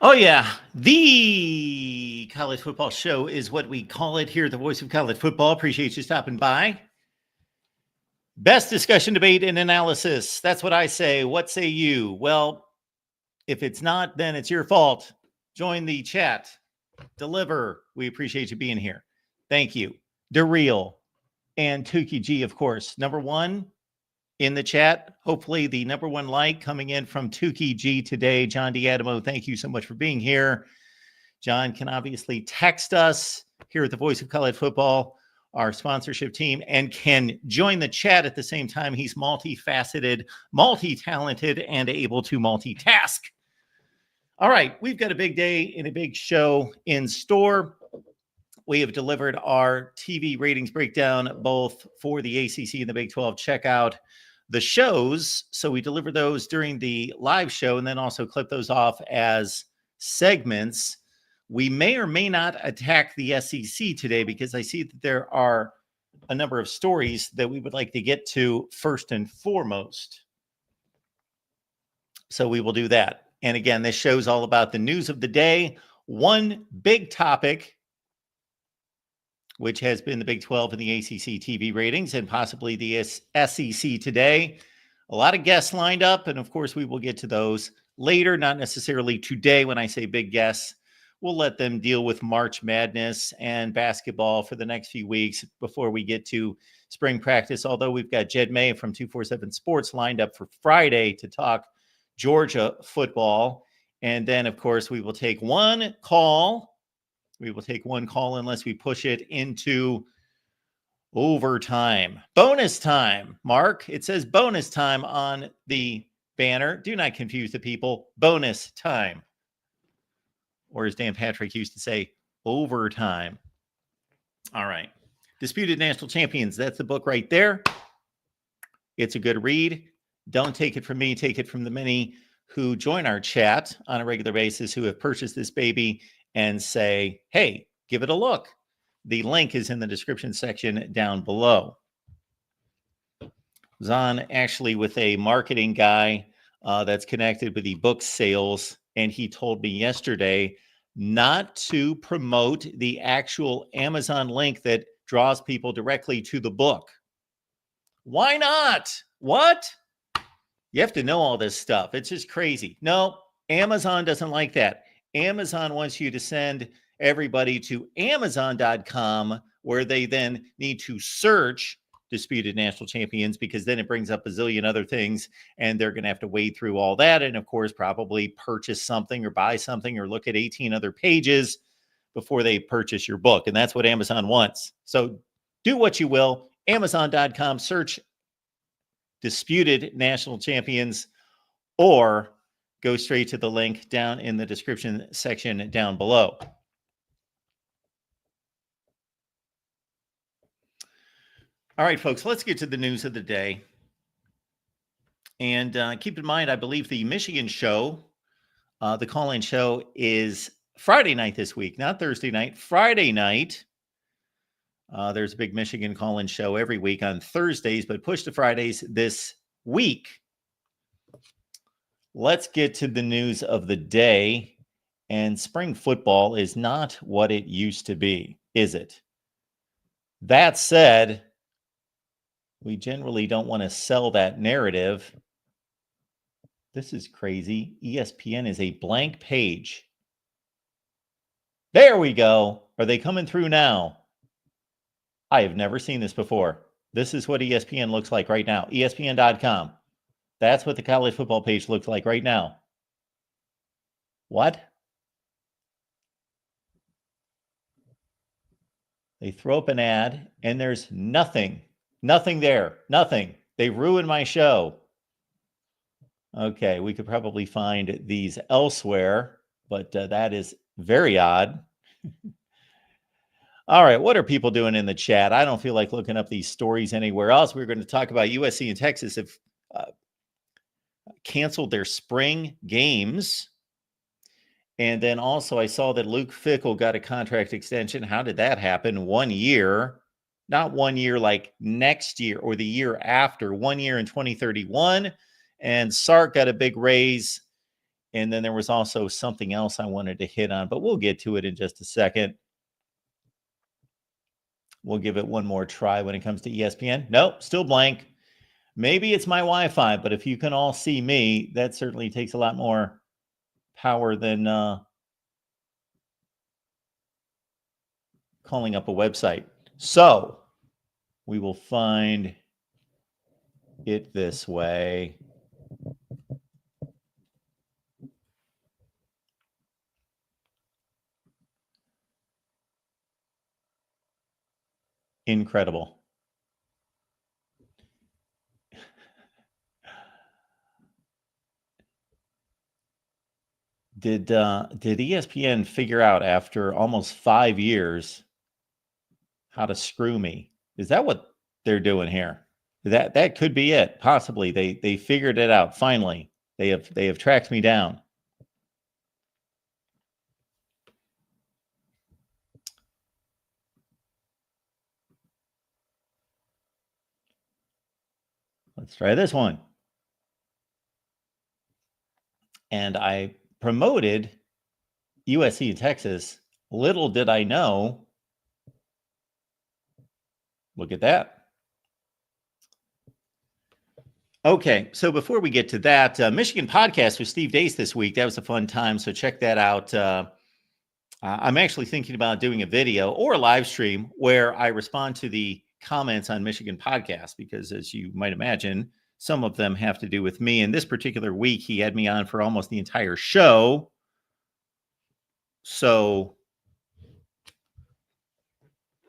Oh, yeah. The college football show is what we call it here at the Voice of College Football. Appreciate you stopping by. Best discussion, debate, and analysis. That's what I say. What say you? Well, if it's not, then it's your fault. Join the chat. Deliver. We appreciate you being here. Thank you. DeReal and Tukey G, of course. Number one in the chat. Hopefully, the number one like coming in from Tukey G today. John D'Adamo, thank you so much for being here. John can obviously text us here at the Voice of College Football, our sponsorship team, and can join the chat at the same time. He's multifaceted, multi-talented, and able to multitask. All right, we've got a big day and a big show in store. We have delivered our TV ratings breakdown both for the ACC and the Big 12. Check out the shows. So we deliver those during the live show and then also clip those off as segments. We may or may not attack the SEC today because I see that there are a number of stories that we would like to get to first and foremost. So we will do that. And again, this show's all about the news of the day. One big topic, which has been the Big 12 and the ACC TV ratings and possibly the SEC today. A lot of guests lined up, and of course, we will get to those later, not necessarily today when I say big guests. We'll let them deal with March Madness and basketball for the next few weeks before we get to spring practice, although we've got Jed May from 247 Sports lined up for Friday to talk Georgia football. And then, of course, we will take one call. We will take one call unless we push it into overtime. Bonus time, Mark. It says bonus time on the banner. Do not confuse the people. Bonus time. Or as Dan Patrick used to say, overtime. All right. Disputed National Champions. That's the book right there. It's a good read. Don't take it from me. Take it from the many who join our chat on a regular basis who have purchased this baby and say, hey, give it a look. The link is in the description section down below. I was on actually with a marketing guy that's connected with the book sales, and he told me yesterday not to promote the actual Amazon link that draws people directly to the book. Why not? What? You have to know all this stuff. It's just crazy. No, Amazon doesn't like that. Amazon wants you to send everybody to Amazon.com, where they then need to search Disputed National Champions, because then it brings up a zillion other things, and they're going to have to wade through all that. And of course, probably purchase something or buy something or look at 18 other pages before they purchase your book. And that's what Amazon wants. So do what you will. Amazon.com, search Disputed National Champions, or go straight to the link down in the description section down below. All right, folks, let's get to the news of the day. And keep in mind, I believe the Michigan show, the call-in show, is Friday night this week, not Thursday night, Friday night. There's a big Michigan call-in show every week on Thursdays, but push to Fridays this week. Let's get to the news of the day. And spring football is not what it used to be, is it? That said, we generally don't want to sell that narrative. This is crazy. ESPN is a blank page. There we go. Are they coming through now? I have never seen this before. This is what ESPN looks like right now. ESPN.com. That's what the college football page looks like right now. What? They throw up an ad and there's nothing. Nothing there. Nothing. They ruined my show. Okay, we could probably find these elsewhere, but that is very odd. All right, what are people doing in the chat? I don't feel like looking up these stories anywhere else. We're going to talk about USC and Texas have canceled their spring games. And then also I saw that Luke Fickell got a contract extension. How did that happen? 1 year, not 1 year like next year or the year after, 1 year in 2031. And Sark got a big raise And then there was also something else I wanted to hit on, but we'll get to it in just a second. We'll give it one more try when it comes to ESPN. Nope, still blank. Maybe it's my Wi-Fi, but if you can all see me, that certainly takes a lot more power than calling up a website. So we will find it this way. Incredible. Did ESPN figure out after almost 5 years how to screw me? Is that what they're doing here? That could be it. Possibly they figured it out finally. They have tracked me down. Let's try this one. And I promoted USC and Texas. Little did I know. Look at that. Okay, so before we get to that, Michigan podcast with Steve Deace this week. That was a fun time, so check that out. I'm actually thinking about doing a video or a live stream where I respond to the comments on Michigan podcast, because as you might imagine, some of them have to do with me. And this particular week, he had me on for almost the entire show. So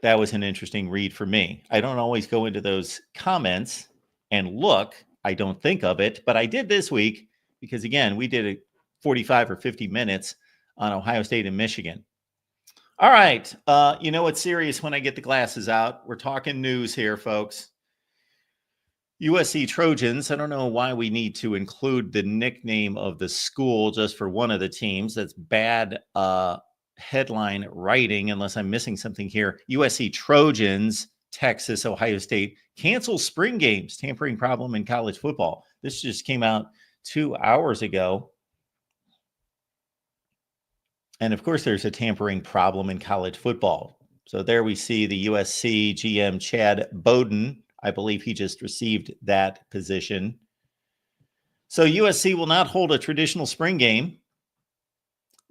that was an interesting read for me. I don't always go into those comments and look. I don't think of it, but I did this week because, again, we did a 45 or 50 minutes on Ohio State and Michigan. All right. You know it's serious when I get the glasses out. We're talking news here, folks. USC Trojans. I don't know why we need to include the nickname of the school just for one of the teams. That's bad headline writing, unless I'm missing something here. USC Trojans, Texas, Ohio State cancel spring games. Tampering problem in college football. This just came out 2 hours ago. And of course, there's a tampering problem in college football. So there we see the USC GM Chad Bowden. I believe he just received that position. So USC will not hold a traditional spring game.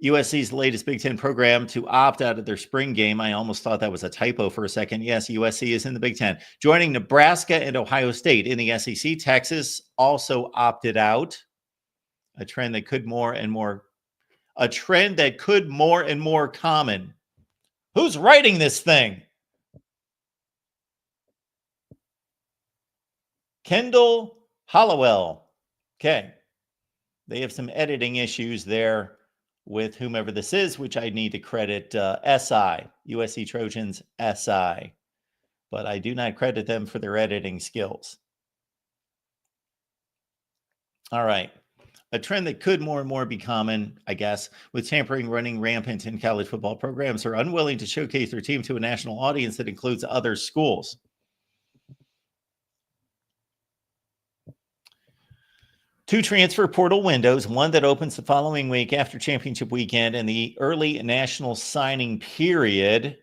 USC's latest Big Ten program to opt out of their spring game. I almost thought that was a typo for a second. Yes, USC is in the Big Ten. Joining Nebraska and Ohio State in the SEC. Texas also opted out. A trend that could more and more common. Who's writing this thing? Kendall Hollowell. Okay. They have some editing issues there with whomever this is, which I need to credit SI, USC Trojans SI. But I do not credit them for their editing skills. All right. A trend that could more and more be common, I guess, with tampering running rampant in college football programs are unwilling to showcase their team to a national audience that includes other schools. Two transfer portal windows, one that opens the following week after championship weekend and the early national signing period,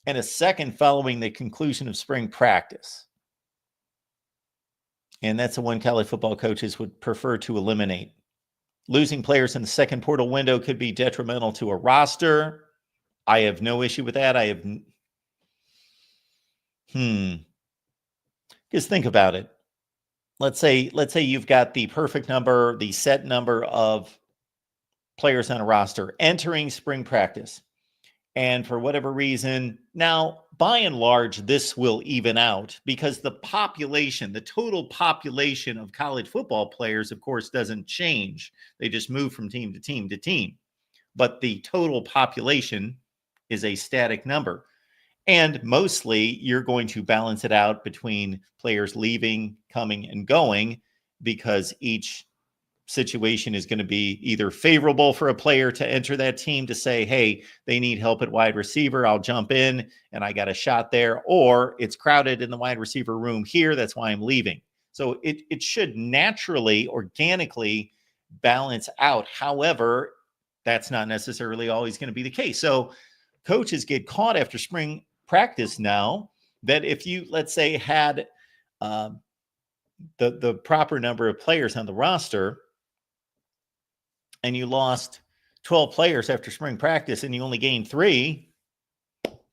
and a second following the conclusion of spring practice. And that's the one college football coaches would prefer to eliminate. Losing players in the second portal window could be detrimental to a roster. I have no issue with that. Just think about it. Let's say you've got the perfect number, the set number of players on a roster entering spring practice. And for whatever reason, now, by and large, this will even out because the total population of college football players, of course, doesn't change. They just move from team to team to team. But the total population is a static number. And mostly you're going to balance it out between players leaving, coming, and going, because each situation is going to be either favorable for a player to enter that team to say, hey, they need help at wide receiver, I'll jump in and I got a shot there, or it's crowded in the wide receiver room here, that's why I'm leaving. So it should naturally, organically balance out. However, that's not necessarily always going to be the case. So coaches get caught after spring practice now that if you, let's say, had the proper number of players on the roster and you lost 12 players after spring practice and you only gained 3,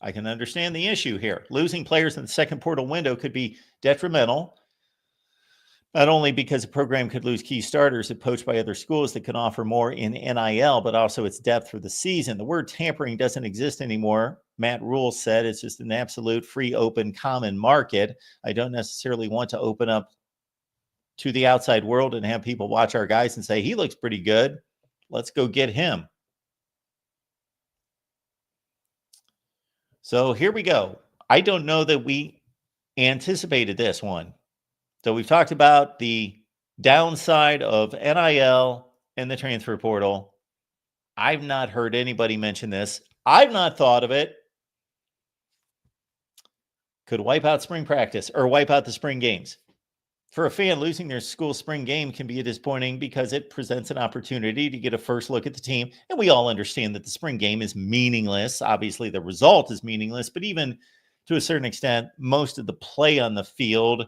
I can understand the issue here. Losing players in the second portal window could be detrimental, not only because the program could lose key starters if poached by other schools that could offer more in NIL, but also its depth for the season. The word tampering doesn't exist anymore. Matt Rule said it's just an absolute free, open, common market. I don't necessarily want to open up to the outside world and have people watch our guys and say, he looks pretty good. Let's go get him. So here we go. I don't know that we anticipated this one. So we've talked about the downside of NIL and the transfer portal. I've not heard anybody mention this. I've not thought of it. Could wipe out spring practice or wipe out the spring games. For a fan, losing their school spring game can be disappointing because it presents an opportunity to get a first look at the team. And we all understand that the spring game is meaningless. Obviously, the result is meaningless, but even to a certain extent, most of the play on the field.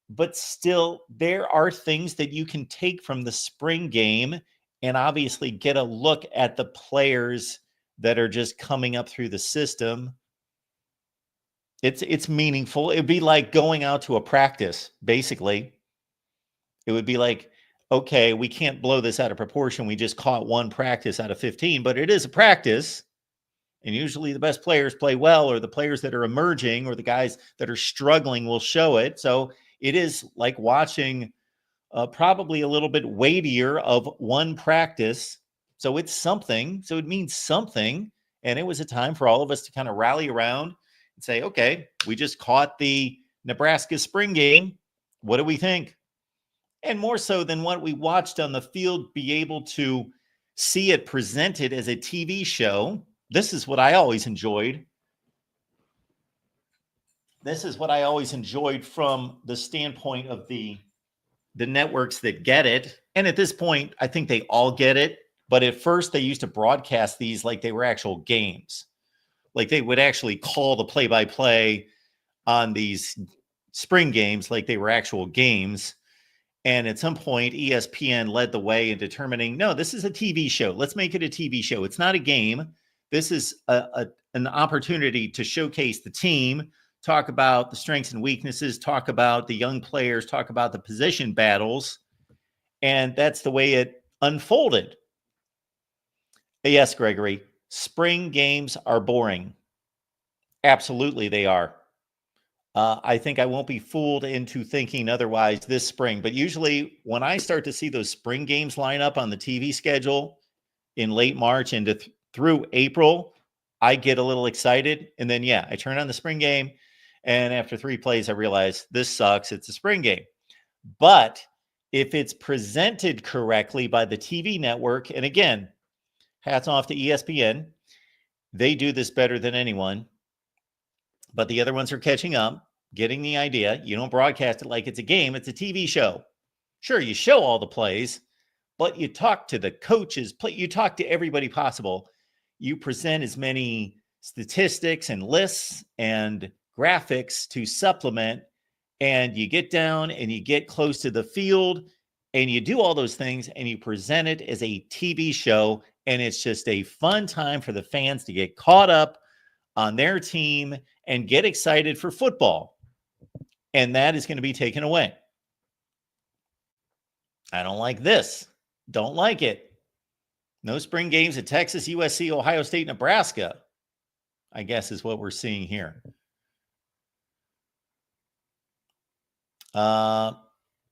But still, there are things that you can take from the spring game and obviously get a look at the players that are just coming up through the system. It's meaningful. It'd be like going out to a practice, basically. It would be like, okay, we can't blow this out of proportion. We just caught one practice out of 15, but it is a practice. And usually the best players play well, or the players that are emerging or the guys that are struggling will show it. So it is like watching probably a little bit weightier of one practice. So it's something. So it means something. And it was a time for all of us to kind of rally around and say, okay, we just caught the Nebraska spring game. What do we think? And more so than what we watched on the field, be able to see it presented as a TV show. This is what I always enjoyed. This is what I always enjoyed from the standpoint of the networks that get it. And at this point, I think they all get it. But at first, they used to broadcast these like they were actual games. Like they would actually call the play-by-play on these spring games like they were actual games. And at some point, ESPN led the way in determining, no, this is a TV show. Let's make it a TV show. It's not a game. This is an opportunity to showcase the team, talk about the strengths and weaknesses, talk about the young players, talk about the position battles. And that's the way it unfolded. Yes, Gregory, spring games are boring. Absolutely, they are. I think I won't be fooled into thinking otherwise this spring. But usually when I start to see those spring games line up on the TV schedule in late March into through April, I get a little excited. And then, I turn on the spring game. And after 3 plays, I realize this sucks. It's a spring game. But if it's presented correctly by the TV network, and again, hats off to ESPN, they do this better than anyone. But the other ones are catching up, getting the idea. You don't broadcast it like it's a game. It's a TV show. Sure, you show all the plays, but you talk to the coaches. You talk to everybody possible. You present as many statistics and lists and graphics to supplement, and you get down and you get close to the field and you do all those things and you present it as a TV show. And it's just a fun time for the fans to get caught up on their team and get excited for football. And that is going to be taken away. I don't like this. Don't like it. No spring games at Texas, USC, Ohio State, Nebraska, I guess is what we're seeing here.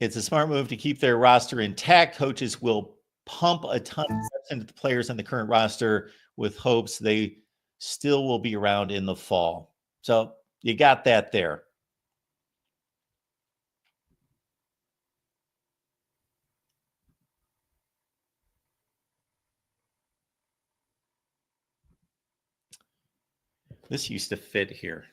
It's a smart move to keep their roster intact. Coaches will pump a ton of reps into the players on the current roster with hopes they still will be around in the fall. So you got that there. This used to fit here.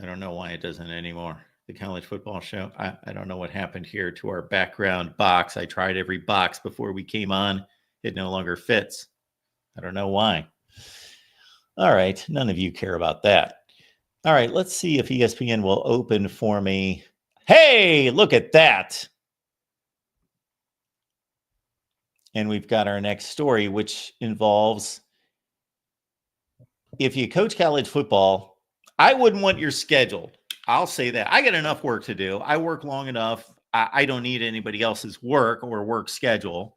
I don't know why it doesn't anymore. the college football show. I don't know what happened here to our background box. I tried every box before we came on. It no longer fits. I don't know why. All right. None of you care about that. All right. Let's see if ESPN will open for me. Hey, look at that. And we've got our next story, which involves if you coach college football, I wouldn't want your schedule. I'll say that. I got enough work to do. I work long enough. I don't need anybody else's work or work schedule.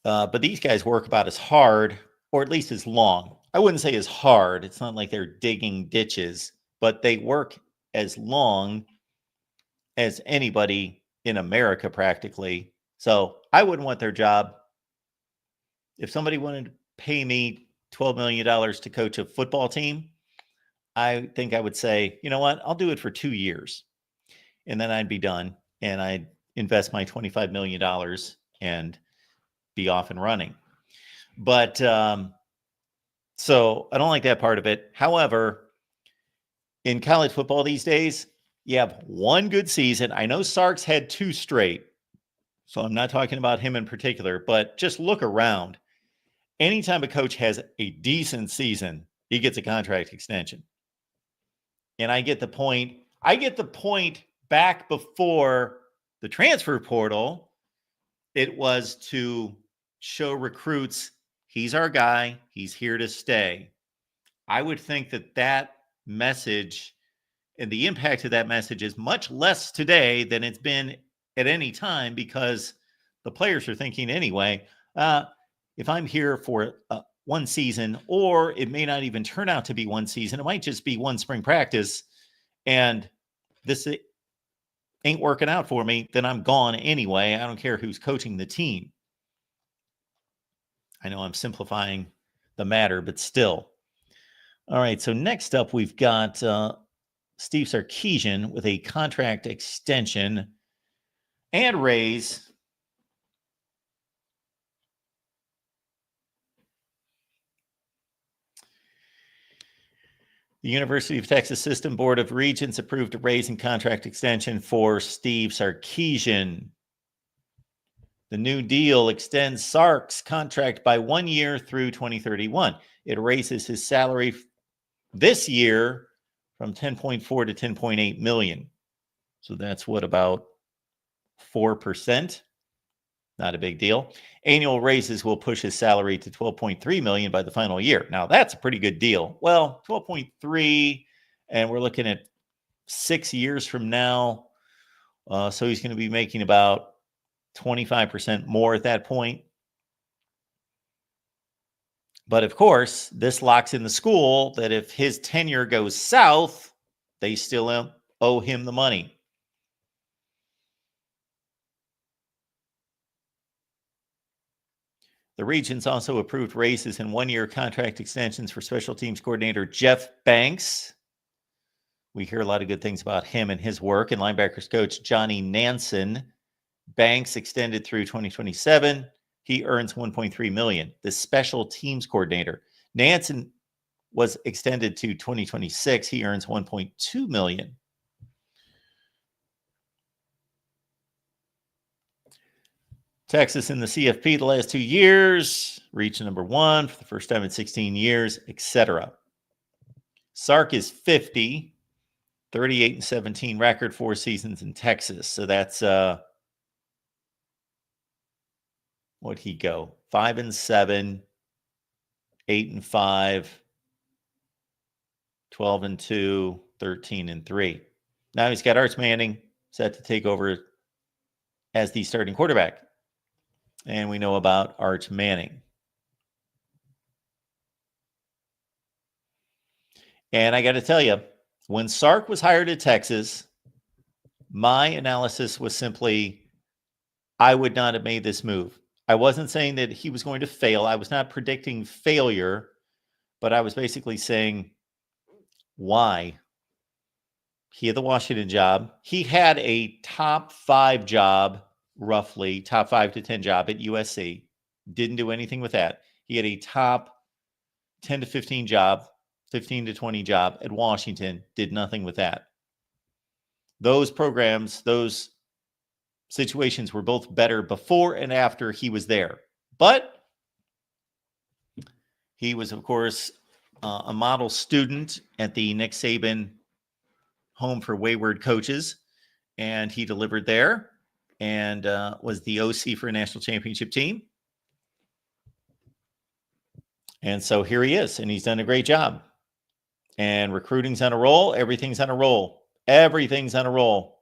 But these guys work about as hard, or at least as long. I wouldn't say as hard. It's not like they're digging ditches, but they work as long as anybody in America practically. So I wouldn't want their job. If somebody wanted to pay me $12 million to coach a football team, I think I would say, you know what, I'll do it for 2 years. And then I'd be done. And I'd invest my $25 million and be off and running. But so I don't like that part of it. However, in college football these days, you have one good season. I know Sark's had 2 straight, so I'm not talking about him in particular, but just look around. Anytime a coach has a decent season, he gets a contract extension. And I get the point. I get the point back before the transfer portal. It was to show recruits, he's our guy. He's here to stay. I would think that that message and the impact of that message is much less today than it's been at any time, because the players are thinking anyway, if I'm here for one season, or it may not even turn out to be one season, it might just be one spring practice, and this ain't working out for me, then I'm gone anyway. I don't care who's coaching the team. I know I'm simplifying the matter, but still. All right, so next up, we've got Steve Sarkisian with a contract extension and raise. The University of Texas System Board of Regents approved a raise and contract extension for Steve Sarkisian. The new deal extends Sark's contract by 1 year through 2031. It raises his salary this year from 10.4 to 10.8 million. So that's what, about 4%? Not a big deal. Annual raises will push his salary to 12.3 million by the final year. Now that's a pretty good deal. Well, 12.3, and we're looking at 6 years from now. So he's going to be making about 25% more at that point. But of course, this locks in the school that if his tenure goes south, they still owe him the money. The Regents also approved raises and 1 year contract extensions for special teams coordinator Jeff Banks. We hear a lot of good things about him and his work. And linebackers coach Johnny Nansen. Banks extended through 2027. He earns $1.3 million. The special teams coordinator Nansen was extended to 2026. He earns $1.2 million. Texas in the CFP the last 2 years, reached number 1 for the first time in 16 years, etc. Sark is 50, 38-17 record, 4 seasons in Texas. So that's what'd he go? 5-7, 8-5, 12-2, 13-3. Now he's got Arch Manning set to take over as the starting quarterback. And we know about Arch Manning. And I got to tell you, when Sark was hired at Texas, my analysis was simply, I would not have made this move. I wasn't saying that he was going to fail. I was not predicting failure, but I was basically saying, why? He had the Washington job. He had a top 5 job, roughly top 5 to 10 job at USC. Didn't do anything with that. He had a top 10 to 15 job 15 to 20 job at Washington, did nothing with that. Those programs, those situations were both better before and after he was there. But he was, of course, a model student at the Nick Saban Home for Wayward Coaches, and he delivered there and was the OC for a national championship team. And so here he is, and he's done a great job. And recruiting's on a roll. Everything's on a roll. Everything's on a roll.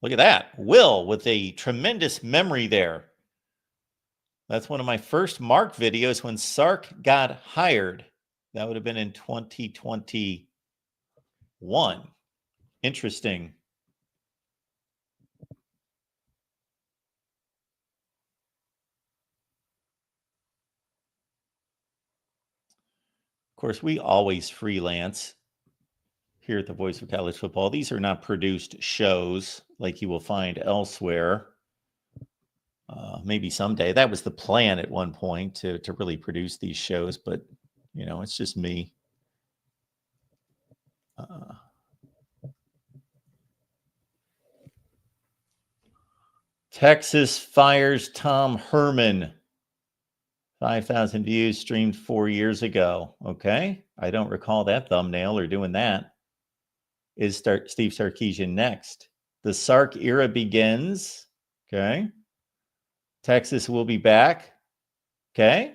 Look at that. Will with a tremendous memory there. That's one of my first Mark videos when Sark got hired. That would have been in 2021. Interesting. Of course, we always freelance here at the Voice of College Football. These are not produced shows like you will find elsewhere. Maybe someday. That was the plan at one point to really produce these shows, but you know, it's just me. Texas fires Tom Herman. 5,000 views streamed 4 years ago. Okay. I don't recall that thumbnail or doing that. Is Steve Sarkisian next? The Sark era begins. Okay. Texas will be back. Okay.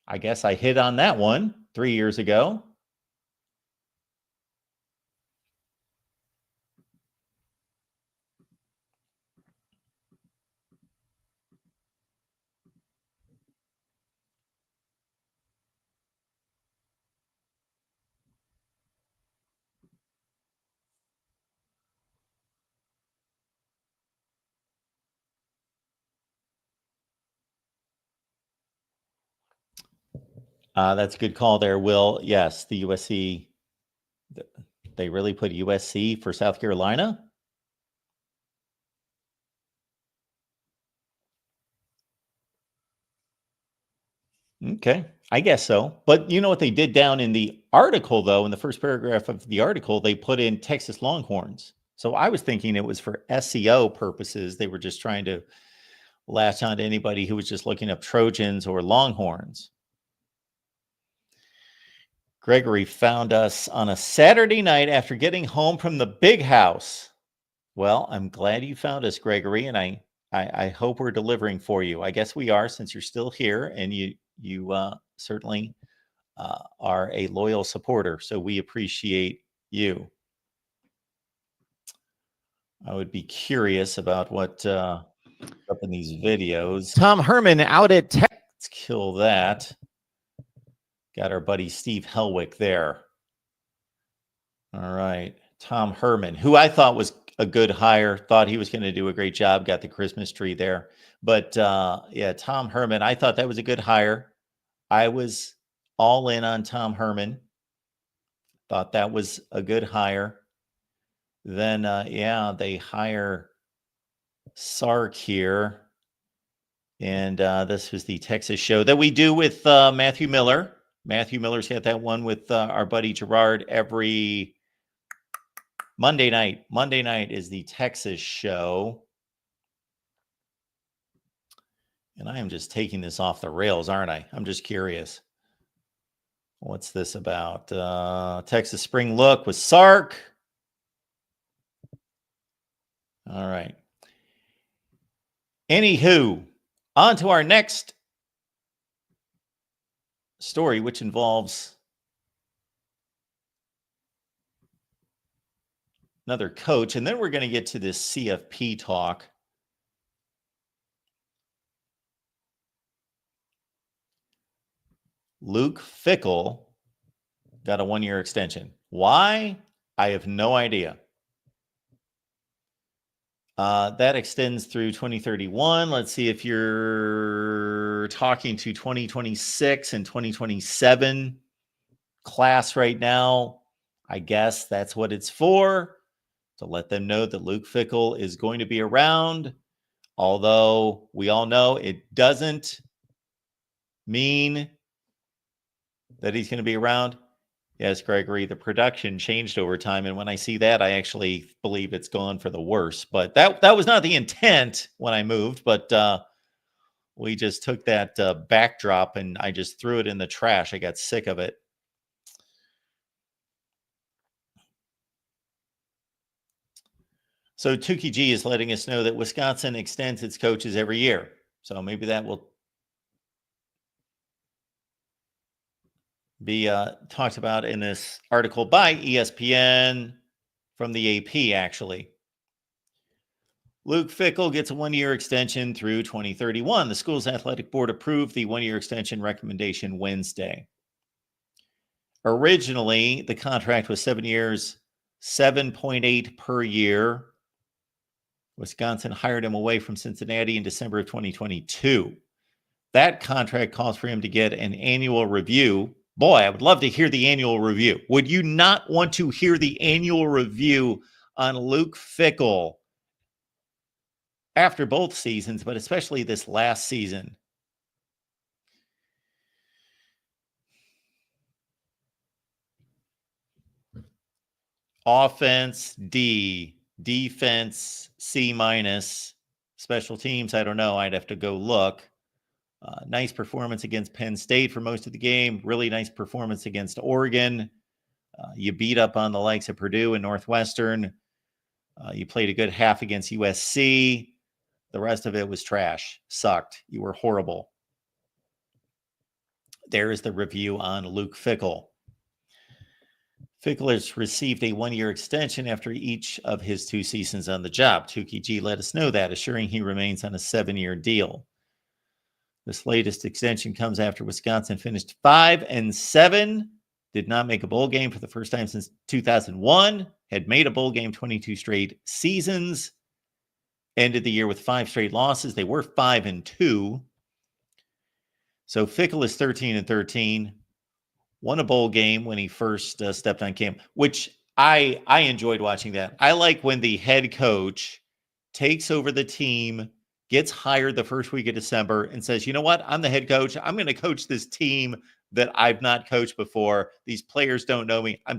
I guess I hit on that one 3 years ago. That's a good call there, Will. Yes, the USC, they really put USC for South Carolina. Okay, I guess so. But you know what they did down in the article, though, in the first paragraph of the article, they put in Texas Longhorns. So I was thinking it was for SEO purposes. They were just trying to latch on to anybody who was just looking up Trojans or Longhorns. Gregory found us on a Saturday night after getting home from the big house. Well, I'm glad you found us, Gregory, and I hope we're delivering for you. I guess we are, since you're still here, and you certainly are a loyal supporter, so we appreciate you. I would be curious about what up in these videos. Tom Herman out at Tech. Let's kill that. Got our buddy Steve Helwick there. All right. Tom Herman, who I thought was a good hire, thought he was going to do a great job, got the Christmas tree there. But yeah, Tom Herman, I thought that was a good hire. I was all in on Tom Herman. Thought that was a good hire. Then, yeah, they hire Sark here. And this was the Texas show that we do with Matthew Miller. Matthew Miller's got that one with our buddy Gerard every Monday night. Monday night is the Texas show. And I am just taking this off the rails, aren't I? I'm just curious. What's this about? Texas Spring Look with Sark. All right. Anywho, on to our next story, which involves another coach. And then we're going to get to this CFP talk. Luke Fickell got a 1-year extension. Why? I have no idea. That extends through 2031. Let's see if you're talking to 2026 and 2027 class right now. I guess that's what it's for, to let them know that Luke Fickell is going to be around. Although we all know it doesn't mean that he's going to be around? Yes, Gregory, the production changed over time. And when I see that, I actually believe it's gone for the worse. But that was not the intent when I moved. But we just took that backdrop and I just threw it in the trash. I got sick of it. So Tukey G is letting us know that Wisconsin extends its coaches every year. So maybe that will be talked about in this article by ESPN from the AP, actually. Luke Fickell gets a one-year extension through 2031. The school's athletic board approved the one-year extension recommendation Wednesday. Originally, the contract was 7 years, 7.8 per year. Wisconsin hired him away from Cincinnati in December of 2022. That contract calls for him to get an annual review. Boy, I would love to hear the annual review. Would you not want to hear the annual review on Luke Fickell after both seasons, but especially this last season? Offense, D. Defense, C-. Special teams, I don't know. I'd have to go look. Nice performance against Penn State for most of the game. Really nice performance against Oregon. You beat up on the likes of Purdue and Northwestern. You played a good half against USC. The rest of it was trash. Sucked. You were horrible. There is the review on Luke Fickell. Fickell has received a one-year extension after each of his 2 seasons on the job. Tukey G let us know that, assuring he remains on a 7-year deal. This latest extension comes after Wisconsin finished 5-7, did not make a bowl game for the first time since 2001, had made a bowl game 22 straight seasons, ended the year with 5 straight losses. They were 5-2. So Fickell is 13-13. Won a bowl game when he first stepped on camp, which I enjoyed watching that. I like when the head coach takes over the team, gets hired the first week of December, and says, you know what? I'm the head coach. I'm going to coach this team that I've not coached before. These players don't know me. I'm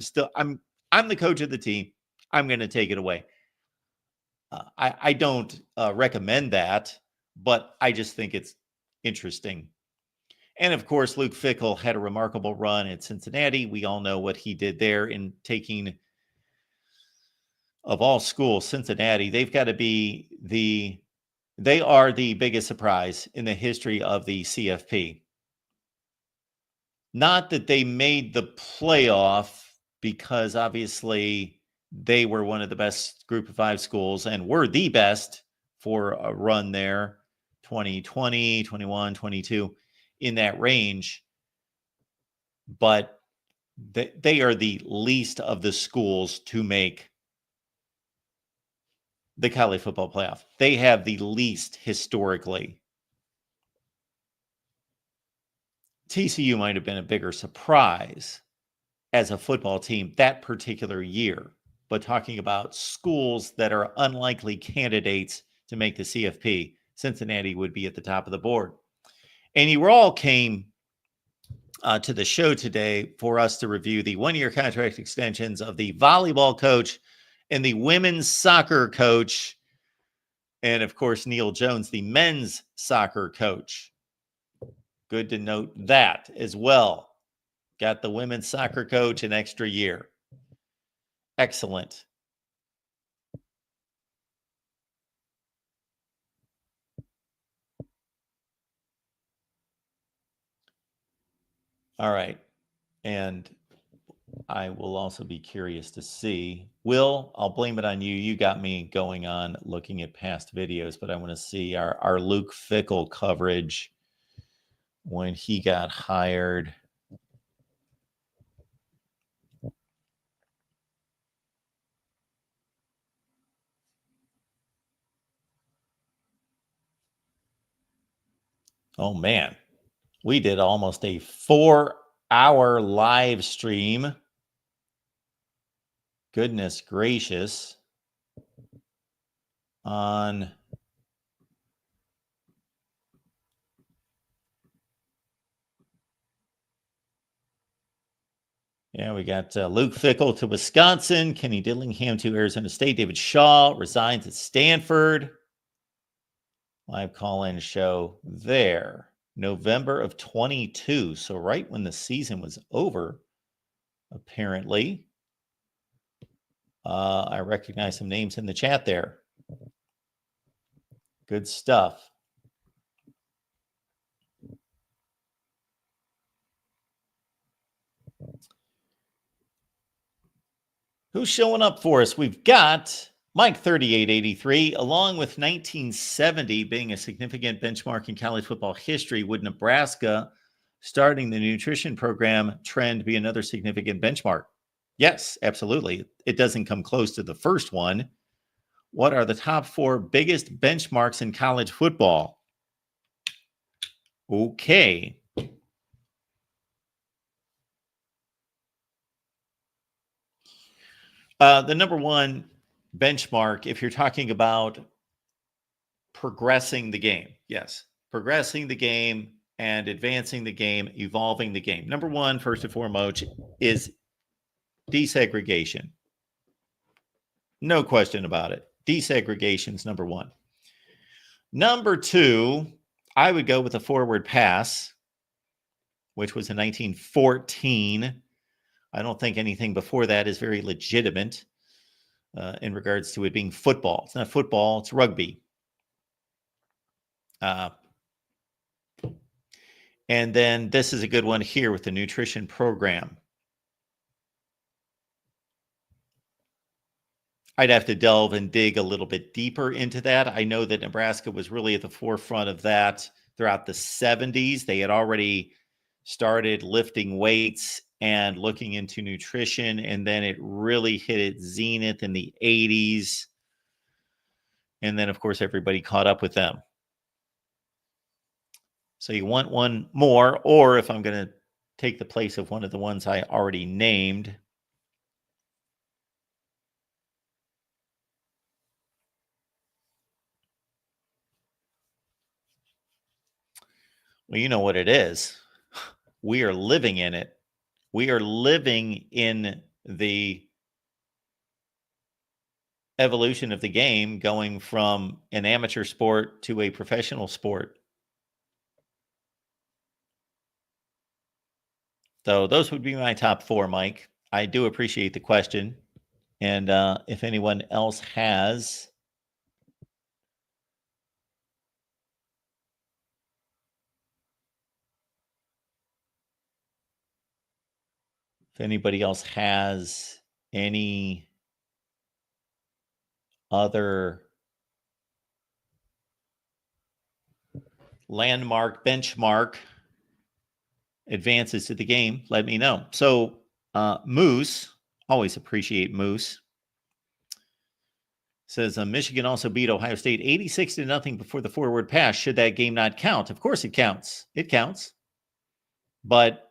the coach of the team. I'm going to take it away. I don't recommend that, but I just think it's interesting. And of course, Luke Fickell had a remarkable run at Cincinnati. We all know what he did there in taking, of all schools, Cincinnati. They've got to be they are the biggest surprise in the history of the CFP. Not that they made the playoff, because obviously they were one of the best group of 5 schools and were the best for a run there, 2020, 21, 22. In that range, but they are the least of the schools to make the college football playoff. They have the least historically. TCU might have been a bigger surprise as a football team that particular year, but talking about schools that are unlikely candidates to make the CFP, Cincinnati would be at the top of the board. And you all came to the show today for us to review the one-year contract extensions of the volleyball coach and the women's soccer coach, and of course, Neil Jones, the men's soccer coach. Good to note that as well. Got the women's soccer coach an extra year. Excellent. All right. And I will also be curious to see. Will, I'll blame it on you. You got me going on looking at past videos, but I want to see our Luke Fickell coverage when he got hired. Oh, man. We did almost a 4-hour live stream. Goodness gracious. On Yeah, we got Luke Fickell to Wisconsin, Kenny Dillingham to Arizona State, David Shaw resigns at Stanford. Live call-in show there. November of 22. So right when the season was over, apparently. I recognize some names in the chat there. Good stuff. Who's showing up for us? We've got Mike 3883, along with 1970 being a significant benchmark in college football history. Would Nebraska starting the nutrition program trend be another significant benchmark? Yes, absolutely. It doesn't come close to the first one. What are the top 4 biggest benchmarks in college football? Okay. The number one benchmark, if you're talking about progressing the game, yes, progressing the game and advancing the game, evolving the game. Number one, first and foremost, is desegregation. No question about it. Desegregation is number one. Number two, I would go with the forward pass, which was in 1914. I don't think anything before that is very legitimate in regards to it being football. It's not football, it's rugby. And then this is a good one here with the nutrition program. I'd have to delve and dig a little bit deeper into that. I know that Nebraska was really at the forefront of that throughout the 70s. They had already started lifting weights and looking into nutrition, and then it really hit its zenith in the 80s. And then, of course, everybody caught up with them. So you want one more, or if I'm going to take the place of one of the ones I already named, well, you know what it is. We are living in it. We are living in the evolution of the game, going from an amateur sport to a professional sport. So those would be my top 4, Mike. I do appreciate the question. And if anyone else has anybody else has any other landmark, benchmark advances to the game, let me know. So Moose, always appreciate Moose, says Michigan also beat Ohio State 86-0 before the forward pass. Should that game not count? Of course it counts. It counts. But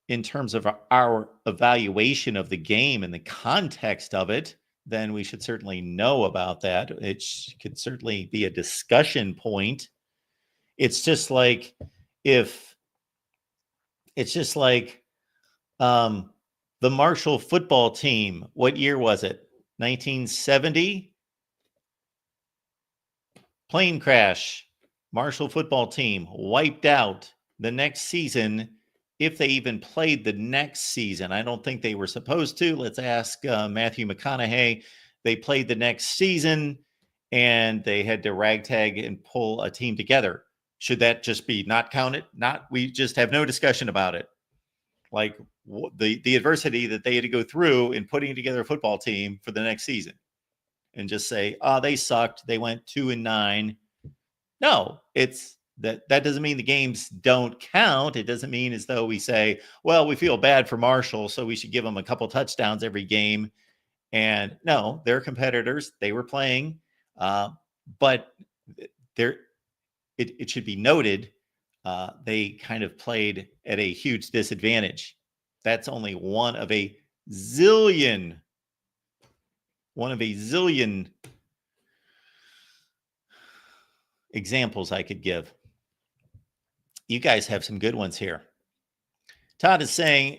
in terms of our evaluation of the game and the context of it, then we should certainly know about that. It could certainly be a discussion point. It's just like the Marshall football team. What year was it? 1970? Plane crash. Marshall football team wiped out the next season, if they even played the next season. I don't think they were supposed to. Let's ask Matthew McConaughey. They played the next season, and they had to ragtag and pull a team together. Should that just be not counted? Not. We just have no discussion about it. Like the adversity that they had to go through in putting together a football team for the next season, and just say, "Oh, they sucked. They went 2-9." No, it's that doesn't mean the games don't count. It doesn't mean as though we say, well, we feel bad for Marshall, so we should give them a couple touchdowns every game. And no, they're competitors. They were playing, but it should be noted, they kind of played at a huge disadvantage. That's only one of a zillion examples I could give. You guys have some good ones here. Todd is saying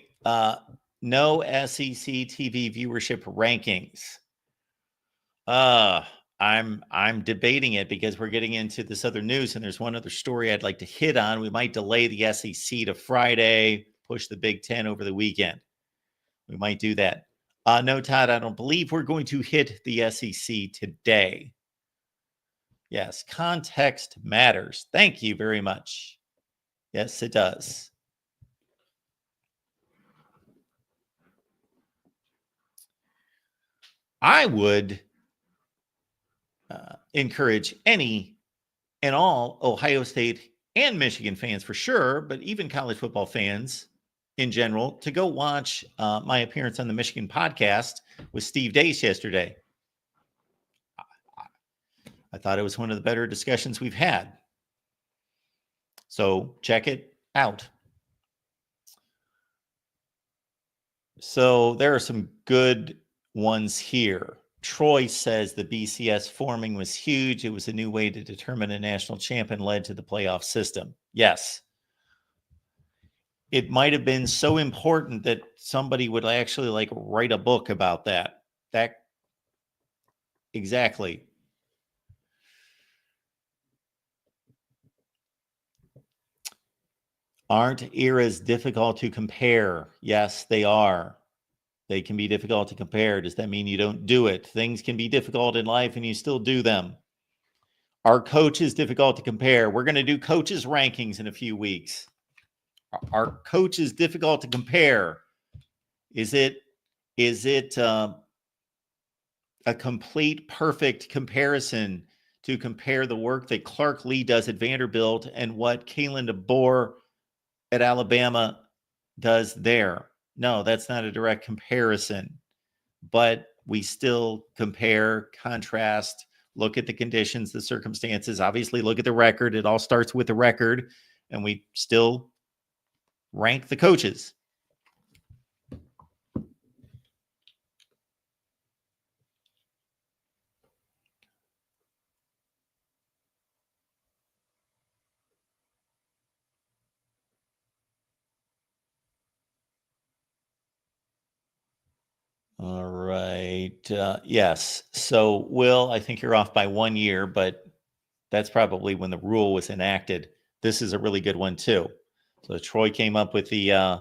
no SEC TV viewership rankings. I'm debating it because we're getting into this other news, and there's one other story I'd like to hit on. We might delay the SEC to Friday, push the Big Ten over the weekend. We might do that. No, Todd, I don't believe we're going to hit the SEC today. Yes, context matters. Thank you very much. Yes, it does. I would encourage any and all Ohio State and Michigan fans for sure, but even college football fans in general, to go watch my appearance on the Michigan podcast with Steve Dace yesterday. I thought it was one of the better discussions we've had. So check it out. So there are some good ones here. Troy says the BCS forming was huge. It was a new way to determine a national champion, led to the playoff system. Yes. It might have been so important that somebody would actually write a book about that. Exactly. Aren't eras difficult to compare? Yes, they are. They can be difficult to compare. Does that mean you don't do it? Things can be difficult in life and you still do them. Are coaches difficult to compare? We're going to do coaches rankings in a few weeks. Are coaches difficult to compare? Is it a complete perfect comparison to compare the work that Clark Lee does at Vanderbilt and what Kalen DeBoer at Alabama does there? No, that's not a direct comparison, but we still compare, contrast, look at the conditions, the circumstances, obviously look at the record. It all starts with the record, and we still rank the coaches. All right. Yes. So, Will, I think you're off by 1 year, but that's probably when the rule was enacted. This is a really good one too. So Troy came up with the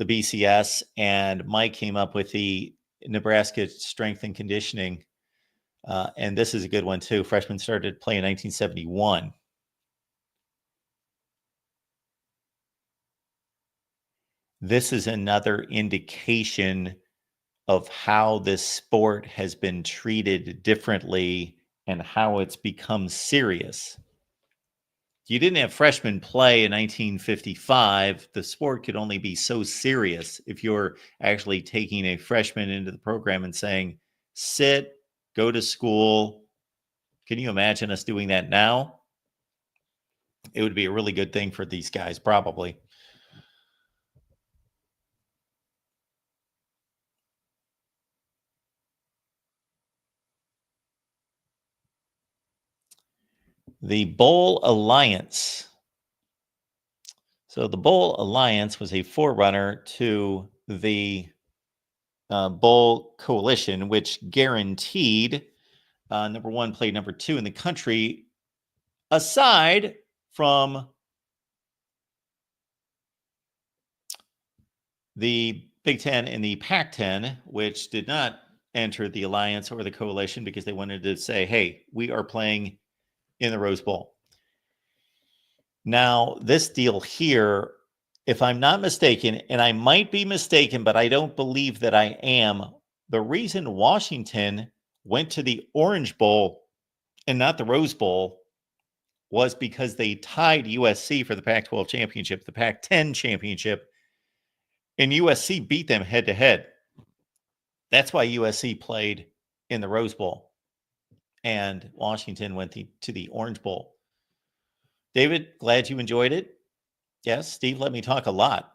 BCS, and Mike came up with the Nebraska Strength and Conditioning. And this is a good one too. Freshmen started playing in 1971. This is another indication of how this sport has been treated differently and how it's become serious. You didn't have freshmen play in 1955. The sport could only be so serious if you're actually taking a freshman into the program and saying, sit, go to school. Can you imagine us doing that now? It would be a really good thing for these guys, probably. The Bowl Alliance. So the Bowl Alliance was a forerunner to the Bowl Coalition, which guaranteed number one played number two in the country, aside from the Big Ten and the Pac-10, which did not enter the alliance or the coalition because they wanted to say, hey, we are playing in the Rose Bowl. Now, this deal here, if I'm not mistaken, and I might be mistaken, but I don't believe that I am, the reason Washington went to the Orange Bowl and not the Rose Bowl was because they tied USC for the Pac-12 championship, the Pac-10 championship, and USC beat them head-to-head. That's why USC played in the Rose Bowl, and Washington went to the Orange Bowl. David, glad you enjoyed it. Yes, Steve let me talk a lot.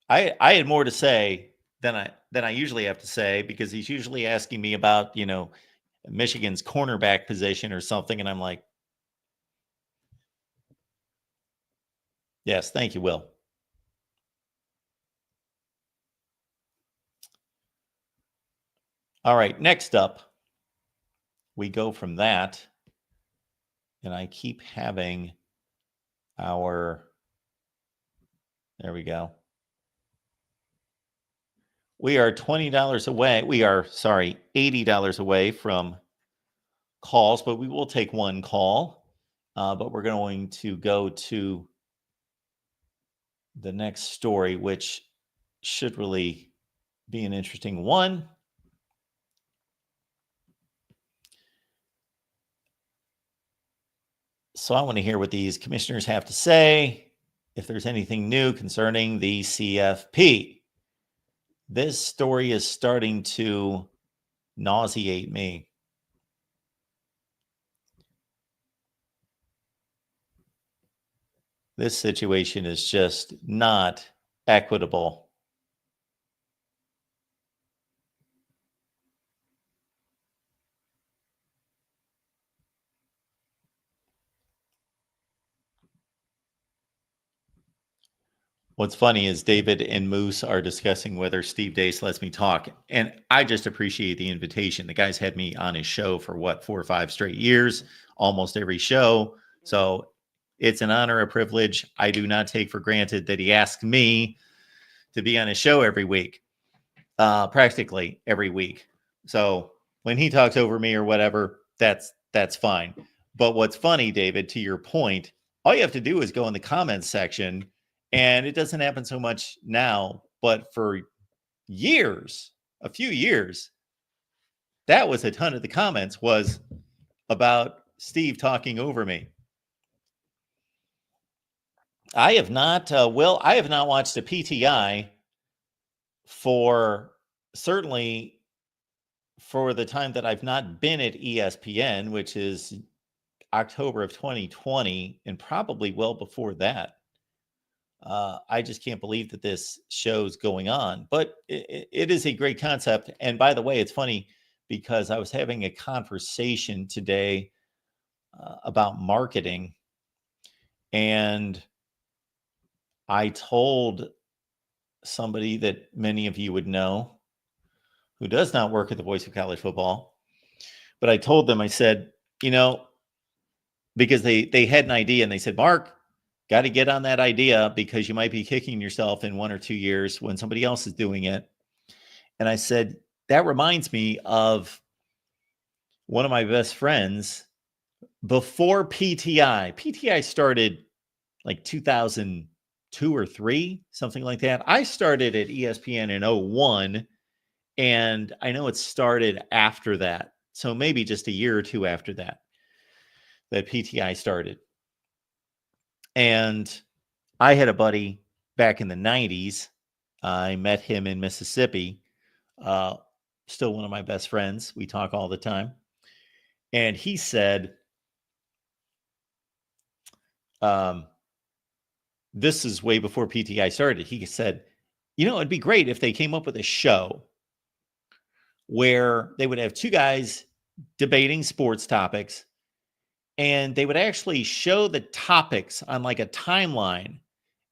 I had more to say than I usually have to say because he's usually asking me about, Michigan's cornerback position or something, and I'm like, yes, thank you, Will. All right, next up, we go from that, and I keep having there we go. We are $20 away. $80 away from calls, but we will take one call. But we're going to go to the next story, which should really be an interesting one. So I want to hear what these commissioners have to say, if there's anything new concerning the CFP. This story is starting to nauseate me. This situation is just not equitable. What's funny is David and Moose are discussing whether Steve Deace lets me talk. And I just appreciate the invitation. The guy's had me on his show for 4 or 5 straight years, almost every show. So it's an honor, a privilege. I do not take for granted that he asked me to be on his show every week, practically every week. So when he talks over me or whatever, that's fine. But what's funny, David, to your point, all you have to do is go in the comments section. And it doesn't happen so much now, but for years, a few years, that was a ton of the comments was about Steve talking over me. I have not, I have not watched a PTI for certainly for the time that I've not been at ESPN, which is October of 2020, and probably well before that. I just can't believe that this show's going on, but it is a great concept. And by the way, it's funny because I was having a conversation today about marketing, and I told somebody that many of you would know who does not work at the Voice of College Football, but I told them, I said, because they had an idea and they said, Mark, got to get on that idea because you might be kicking yourself in 1 or 2 years when somebody else is doing it. And I said, that reminds me of one of my best friends before PTI. PTI started like 2002 or 3, something like that. I started at ESPN in 01, and I know it started after that. So maybe just a year or two after that PTI started. And I had a buddy back in the 90s. I met him in Mississippi. Still one of my best friends. We talk all the time. And he said, this is way before PTI started. He said, it'd be great if they came up with a show where they would have 2 guys debating sports topics, and they would actually show the topics on like a timeline,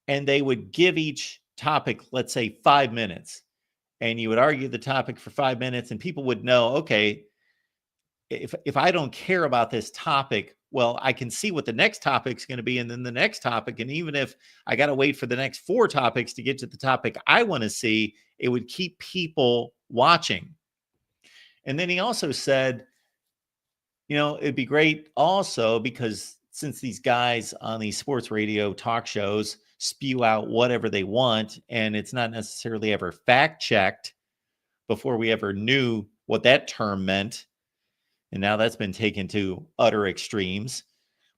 and they would give each topic, let's say 5 minutes, and you would argue the topic for 5 minutes, and people would know, okay, if I don't care about this topic, well, I can see what the next topic is going to be, and then the next topic. And even if I got to wait for the next 4 topics to get to the topic I want to see, it would keep people watching. And then he also said, it'd be great also because since these guys on these sports radio talk shows spew out whatever they want, and it's not necessarily ever fact checked before we ever knew what that term meant. And now that's been taken to utter extremes,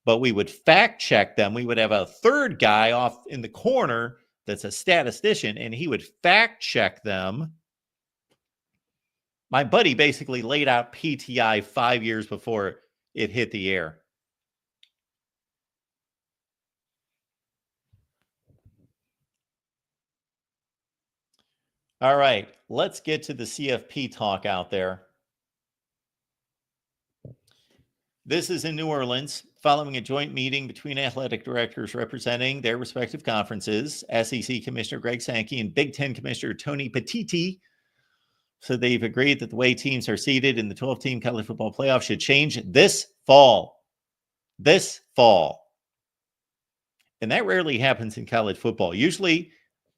but we would fact check them. We would have a third guy off in the corner that's a statistician, and he would fact check them. My buddy basically laid out PTI 5 years before it hit the air. All right, let's get to the CFP talk out there. This is in New Orleans, following a joint meeting between athletic directors representing their respective conferences. SEC Commissioner Greg Sankey and Big Ten Commissioner Tony Petitti So they've agreed that the way teams are seeded in the 12-team college football playoff should change this fall. This fall. And that rarely happens in college football. Usually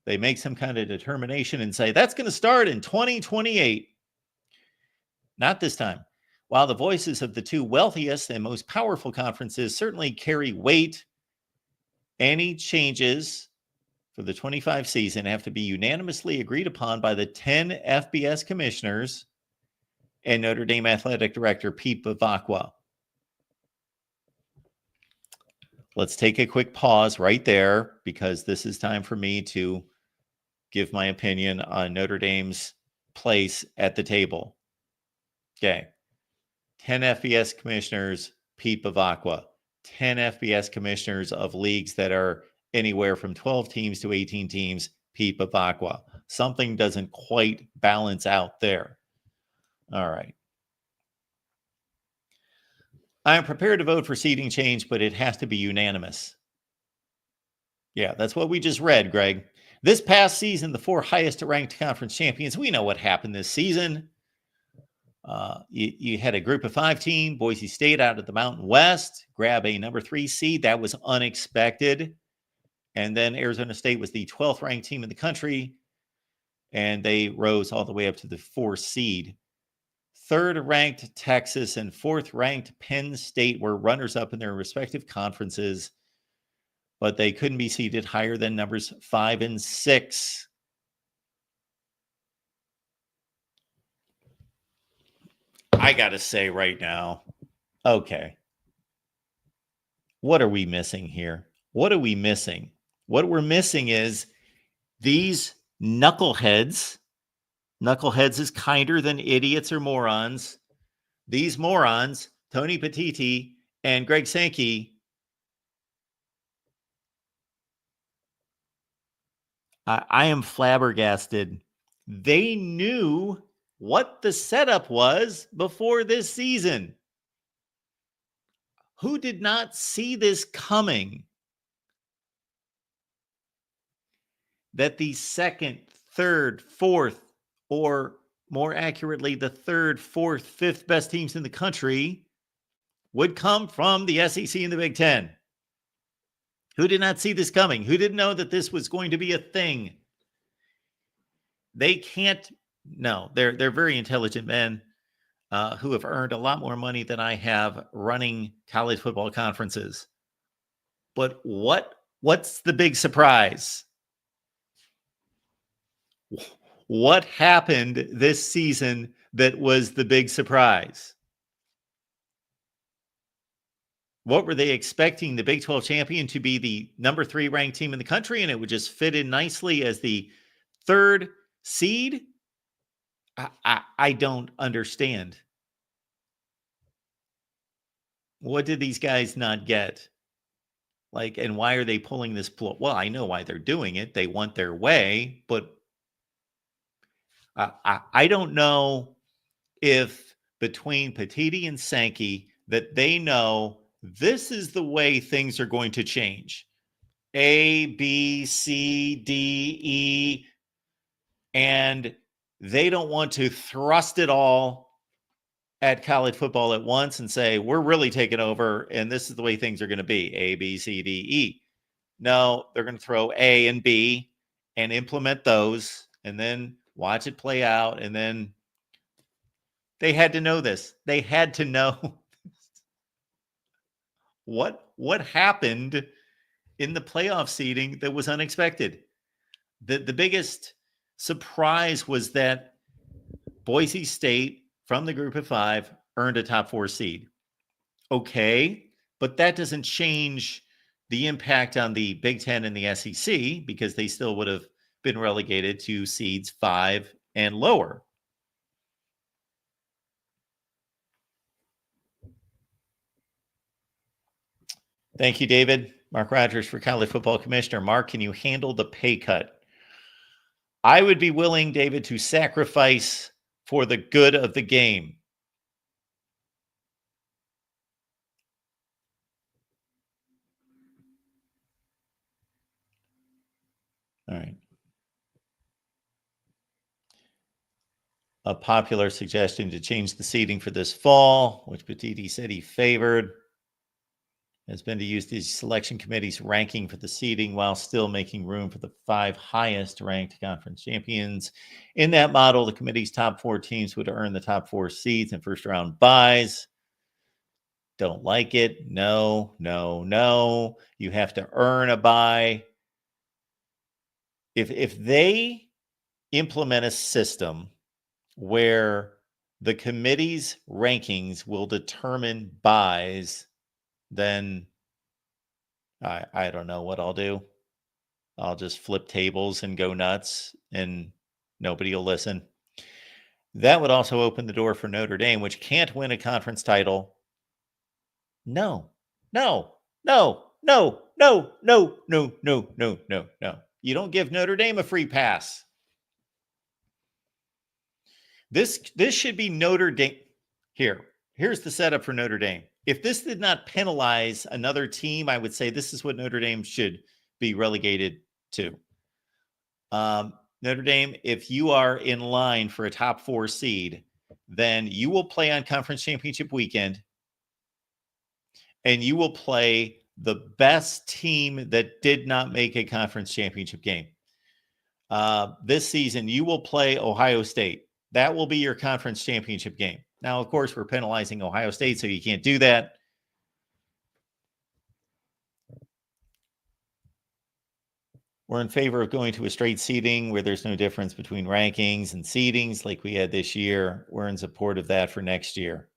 they make some kind of determination and say, that's going to start in 2028. Not this time. While the voices of the two wealthiest and most powerful conferences certainly carry weight, any changes for the 25 season have to be unanimously agreed upon by the 10 FBS commissioners and Notre Dame athletic director Pete Bavacqua. Let's take a quick pause right there because this is time for me to give my opinion on Notre Dame's place at the table. Okay. 10 FBS commissioners, Pete Bavacqua. 10 FBS commissioners of leagues that are anywhere from 12 teams to 18 teams, Pete Bavacqua. Something doesn't quite balance out there. All right. I am prepared to vote for seating change, but it has to be unanimous. Yeah, that's what we just read, Greg. This past season, the 4 highest ranked conference champions, we know what happened this season. You had a group of 5 team, Boise State out of the Mountain West, grab a number 3 seed. That was unexpected. And then Arizona State was the 12th ranked team in the country, and they rose all the way up to the 4th seed. 3rd ranked Texas and 4th ranked Penn State were runners up in their respective conferences, but they couldn't be seeded higher than numbers 5 and 6. I got to say right now, okay, what are we missing here? What are we missing? What we're missing is these knuckleheads. Knuckleheads is kinder than idiots or morons. These morons, Tony Petitti and Greg Sankey, I am flabbergasted. They knew what the setup was before this season. Who did not see this coming? That the 2nd, 3rd, 4th, or more accurately, the 3rd, 4th, 5th best teams in the country would come from the SEC and the Big Ten. Who did not see this coming? Who didn't know that this was going to be a thing? They can't. No, they're very intelligent men who have earned a lot more money than I have running college football conferences. But what's the big surprise? What happened this season that was the big surprise? What were they expecting? The Big 12 champion to be the number 3 ranked team in the country, and it would just fit in nicely as the 3rd seed? I don't understand. What did these guys not get? Like, and why are they pulling this? Well, I know why they're doing it. They want their way, but I don't know if between Petitti and Sankey that they know this is the way things are going to change. A, B, C, D, E, and they don't want to thrust it all at college football at once and say, we're really taking over, and this is the way things are going to be, A, B, C, D, E. No, they're going to throw A and B and implement those, and then watch it play out, and then they had to know this. They had to know what happened in the playoff seeding that was unexpected. The biggest surprise was that Boise State, from the group of 5, earned a top 4 seed. Okay, but that doesn't change the impact on the Big Ten and the SEC because they still would have been relegated to seeds 5 and lower. Thank you, David. Mark Rogers for College Football Commissioner. Mark, can you handle the pay cut? I would be willing, David, to sacrifice for the good of the game. All right. a popular suggestion to change the seeding for this fall, which Petiti said he favored, has been to use the selection committee's ranking for the seeding while still making room for the 5 highest ranked conference champions. In that model, the committee's top 4 teams would earn the top 4 seeds and first round buys. Don't like it. No. You have to earn a bye. If they implement a system where the committee's rankings will determine buys, then I don't know what I'll do. I'll just flip tables and go nuts, and nobody will listen. That would also open the door for Notre Dame, which can't win a conference title. No. You don't give Notre Dame a free pass. This should be Notre Dame. Here's the setup for Notre Dame. If this did not penalize another team, I would say this is what Notre Dame should be relegated to. Notre Dame, if you are in line for a top 4 seed, then you will play on conference championship weekend, and you will play the best team that did not make a conference championship game. This season, you will play Ohio State. That will be your conference championship game. Now, of course, we're penalizing Ohio State, so you can't do that. We're in favor of going to a straight seeding where there's no difference between rankings and seedings like we had this year. We're in support of that for next year.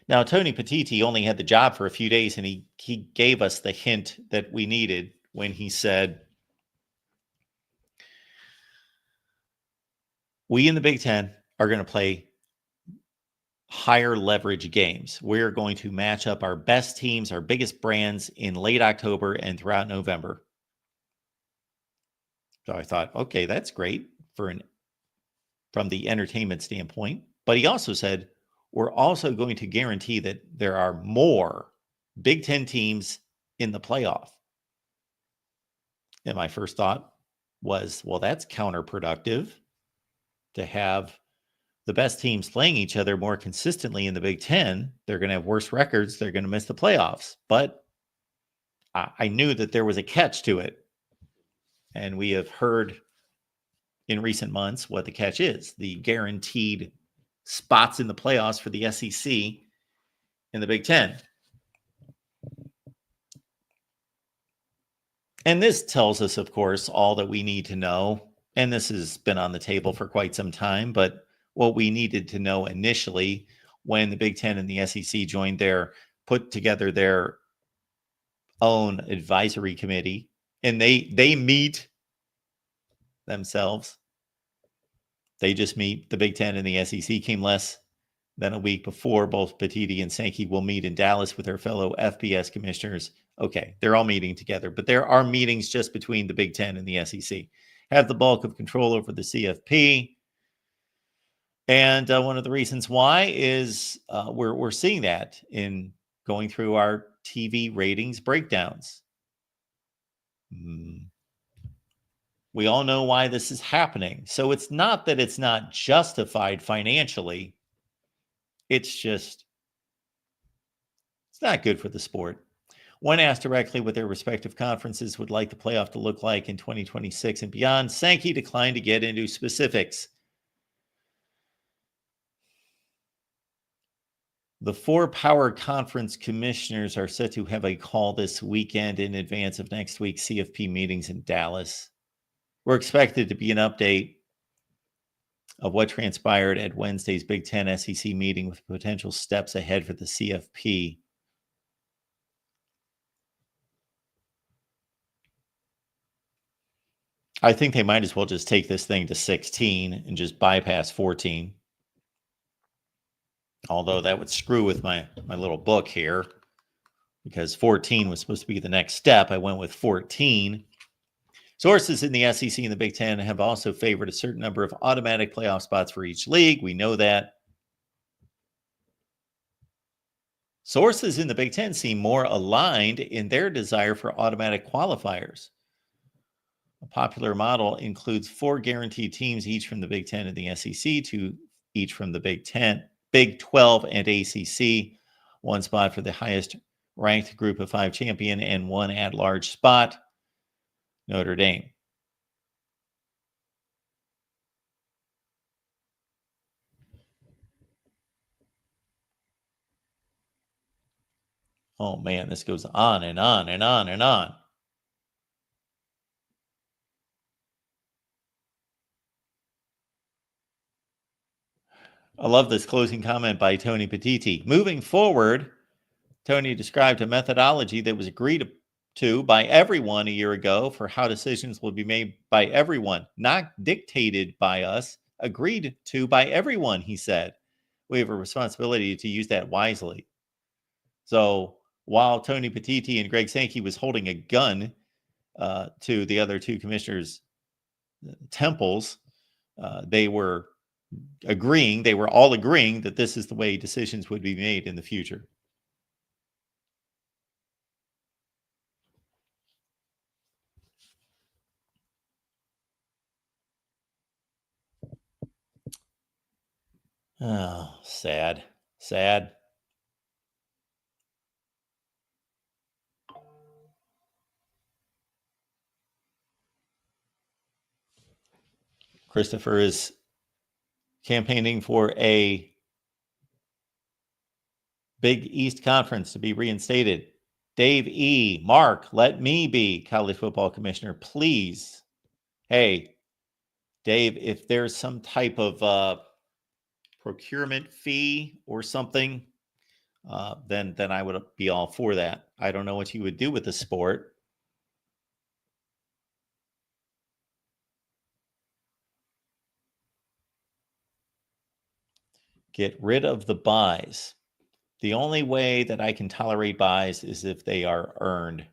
Now, Tony Petiti only had the job for a few days, and he gave us the hint that we needed when he said, we in the Big Ten are going to play higher leverage games. We're going to match up our best teams, our biggest brands in late October and throughout November. So I thought, okay, that's great from the entertainment standpoint. But he also said, we're also going to guarantee that there are more Big Ten teams in the playoff. And my first thought was, well, that's counterproductive to have the best teams playing each other more consistently in the Big Ten. They're going to have worse records. They're going to miss the playoffs. But I knew that there was a catch to it. And we have heard in recent months what the catch is: the guaranteed spots in the playoffs for the SEC in the Big Ten. And this tells us, of course, all that we need to know. And this has been on the table for quite some time, but what we needed to know initially when the Big Ten and the SEC put together their own advisory committee, and they meet themselves. They just meet. The Big Ten and the SEC came less than a week before. Both Petiti and Sankey will meet in Dallas with their fellow FBS commissioners. Okay, they're all meeting together, but there are meetings just between the Big Ten and the SEC. Have the bulk of control over the CFP. And one of the reasons why is we're seeing that in going through our TV ratings breakdowns. We all know why this is happening. So it's not that it's not justified financially. It's not good for the sport. When asked directly what their respective conferences would like the playoff to look like in 2026 and beyond, Sankey declined to get into specifics. The 4 power conference commissioners are set to have a call this weekend in advance of next week's CFP meetings in Dallas. We're expected to be an update of what transpired at Wednesday's Big Ten SEC meeting with potential steps ahead for the CFP. I think they might as well just take this thing to 16 and just bypass 14. Although that would screw with my little book here, because 14 was supposed to be the next step. I went with 14. Sources in the SEC and the Big Ten have also favored a certain number of automatic playoff spots for each league. We know that. Sources in the Big Ten seem more aligned in their desire for automatic qualifiers. A popular model includes 4 guaranteed teams, each from the Big Ten and the SEC, 2 each from the Big 12 and ACC, 1 spot for the highest ranked group of 5 champion, and 1 at-large spot, Notre Dame. Oh man, this goes on and on and on and on. I love this closing comment by Tony Petiti. Moving forward, Tony described a methodology that was agreed to by everyone a year ago for how decisions will be made by everyone, not dictated by us, agreed to by everyone, he said. We have a responsibility to use that wisely. So while Tony Petiti and Greg Sankey was holding a gun to the other 2 commissioners' temples, they were all agreeing that this is the way decisions would be made in the future. Oh, sad. Christopher is campaigning for a Big East Conference to be reinstated. Dave E. Mark, let me be college football commissioner, please. Hey, Dave, if there's some type of procurement fee or something, then I would be all for that. I don't know what you would do with the sport. Get rid of the buys. The only way that I can tolerate buys is if they are earned.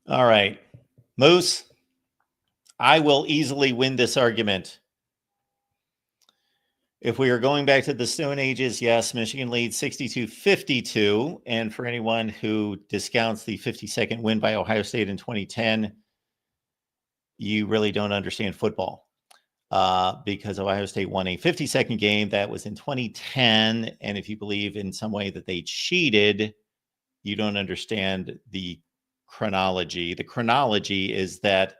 All right, Moose, I will easily win this argument. If we are going back to the Stone Ages, yes, Michigan leads 62-52. And for anyone who discounts the 52nd win by Ohio State in 2010, you really don't understand football. Because Ohio State won a 52nd game that was in 2010. And if you believe in some way that they cheated, you don't understand the chronology. The chronology is that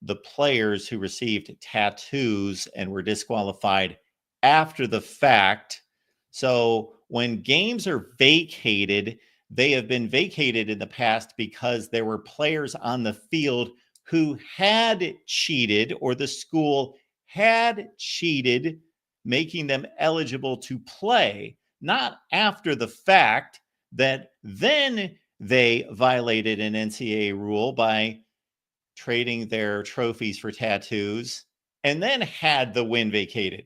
the players who received tattoos and were disqualified after the fact. So when games are vacated, they have been vacated in the past because there were players on the field who had cheated, or the school had cheated, making them eligible to play, not after the fact that then they violated an NCAA rule by trading their trophies for tattoos and then had the win vacated.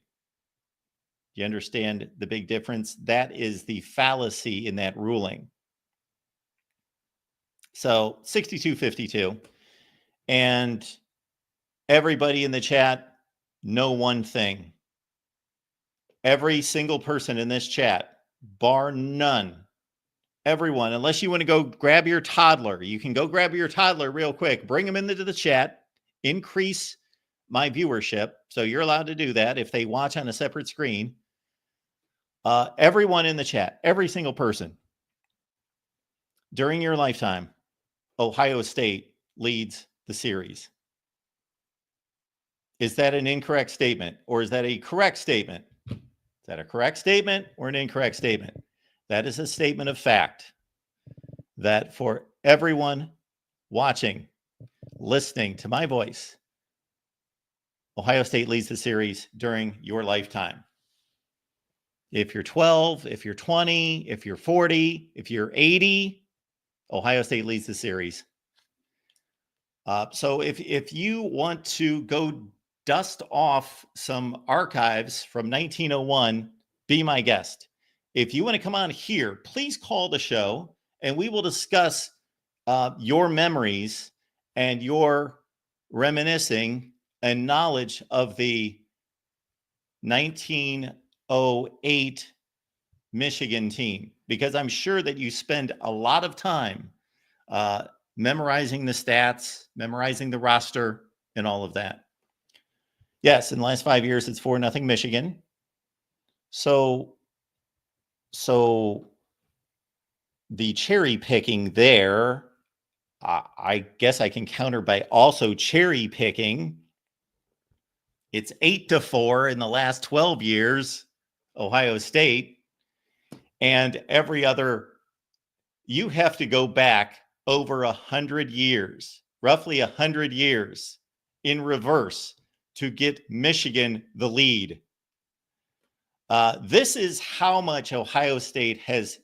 You understand the big difference? That is the fallacy in that ruling. So 62-52. And everybody in the chat, know one thing. Every single person in this chat, bar none, everyone, unless you want to go grab your toddler, you can go grab your toddler real quick, bring them into the chat, increase my viewership. So you're allowed to do that if they watch on a separate screen. Everyone in the chat, every single person, during your lifetime, Ohio State leads the series. Is that an incorrect statement, or is that a correct statement? Is that a correct statement or an incorrect statement? That is a statement of fact that for everyone watching, listening to my voice, Ohio State leads the series during your lifetime. If you're 12, if you're 20, if you're 40, if you're 80, Ohio State leads the series. So if you want to go dust off some archives from 1901, be my guest. If you want to come on here, please call the show and we will discuss your memories and your reminiscing and knowledge of the 1908 Michigan team, because I'm sure that you spend a lot of time memorizing the stats, memorizing the roster, and all of that. Yes, in the last 5 years, it's 4-0 Michigan. So the cherry picking there, I guess I can counter by also cherry picking. It's 8-4 in the last 12 years, Ohio State. And every other, you have to go back over 100 years, roughly 100 years in reverse to get Michigan the lead. This is how much Ohio State has.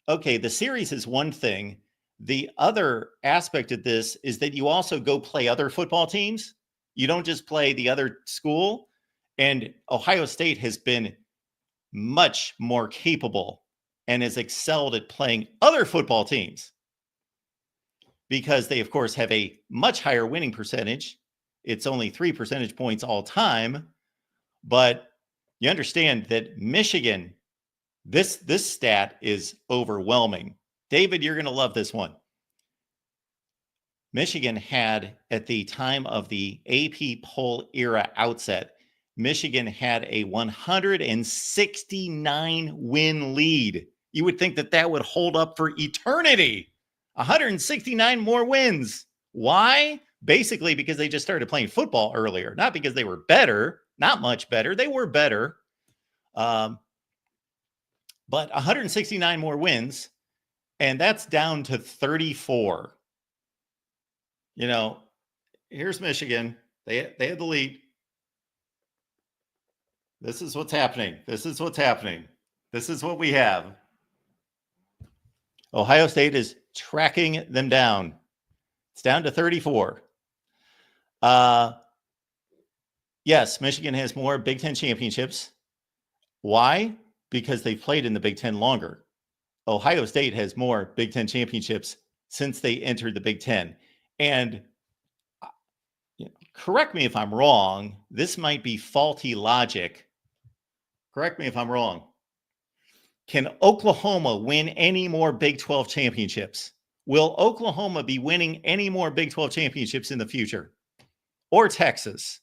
Okay, the series is one thing. The other aspect of this is that you also go play other football teams. You don't just play the other school. And Ohio State has been much more capable and has excelled at playing other football teams because they, of course, have a much higher winning percentage. It's only 3 percentage points all time. But you understand that Michigan, this stat is overwhelming. David, you're going to love this one. Michigan had, at the time of the AP poll era outset, Michigan had a 169 win lead. You would think that that would hold up for eternity. 169 more wins. Why? Basically because they just started playing football earlier, not because they were better, not much better. They were better. But 169 more wins, and that's down to 34. You know, here's Michigan. They had the lead. This is what's happening. This is what's happening. This is what we have. Ohio State is tracking them down. It's down to 34. Yes, Michigan has more Big Ten championships. Why? Because they've played in the Big Ten longer. Ohio State has more Big Ten championships since they entered the Big Ten. And correct me if I'm wrong. This might be faulty logic. Correct me if I'm wrong. Can Oklahoma win any more Big 12 championships? Will Oklahoma be winning any more Big 12 championships in the future? Or Texas?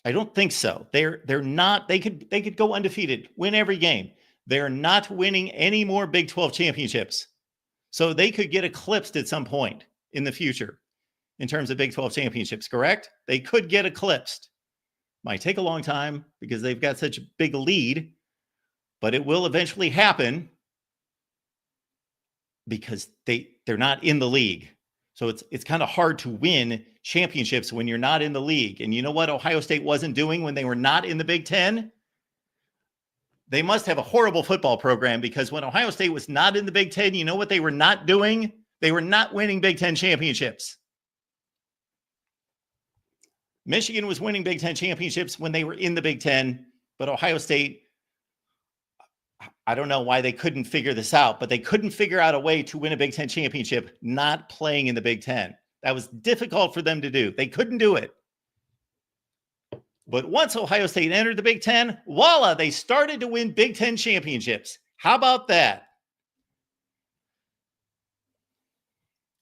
I don't think so. They're not. They could go undefeated, win every game. They're not winning any more Big 12 championships. So they could get eclipsed at some point in the future in terms of Big 12 championships, correct? They could get eclipsed. Might take a long time because they've got such a big lead, but it will eventually happen because they're not in the league. So it's kind of hard to win championships when you're not in the league. And you know what Ohio State wasn't doing when they were not in the Big Ten? They must have a horrible football program, because when Ohio State was not in the Big Ten, you know what they were not doing? They were not winning Big Ten championships. Michigan was winning Big Ten championships when they were in the Big Ten, but Ohio State, I don't know why they couldn't figure this out, but they couldn't figure out a way to win a Big Ten championship not playing in the Big Ten. That was difficult for them to do. They couldn't do it. But once Ohio State entered the Big Ten, voila, they started to win Big Ten championships. How about that?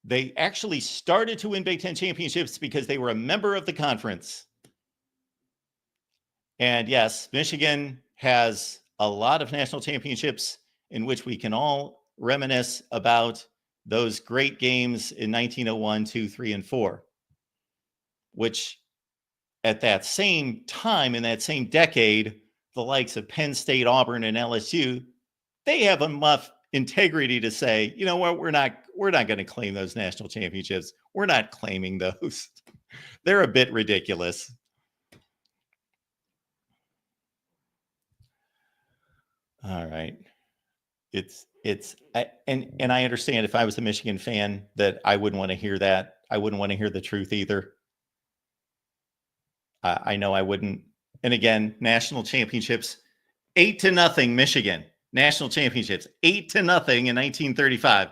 They actually started to win Big Ten championships because they were a member of the conference. And yes, Michigan has a lot of national championships in which we can all reminisce about those great games in 1901, 2, 3, and 4, which at that same time, in that same decade, the likes of Penn State, Auburn, and LSU, they have enough integrity to say, you know what, we're not going to claim those national championships. We're not claiming those. They're a bit ridiculous. All right. And I understand if I was a Michigan fan that I wouldn't want to hear that. I wouldn't want to hear the truth either. I know I wouldn't. And again, national championships, 8-0 Michigan. National championships, 8-0 in 1935.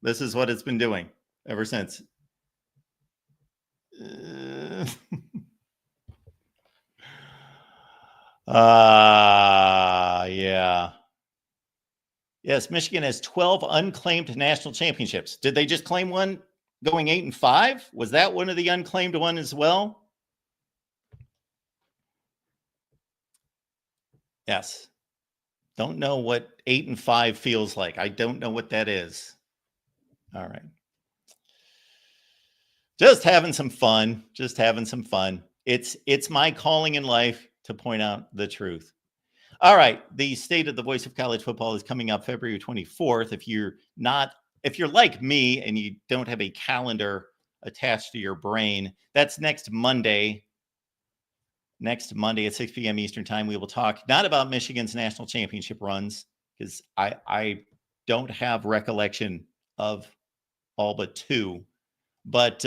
This is what it's been doing ever since. Yeah. Yes, Michigan has 12 unclaimed national championships. Did they just claim one going 8-5? Was that one of the unclaimed one as well? Yes. Don't know what 8-5 feels like. I don't know what that is. All right. Just having some fun. Just having some fun. It's my calling in life to point out the truth. All right. The State of the Voice of College Football is coming up February 24th. If you're like me and you don't have a calendar attached to your brain, that's next Monday. Next Monday at 6 p.m. Eastern Time, we will talk not about Michigan's national championship runs, because I don't have recollection of all but two. But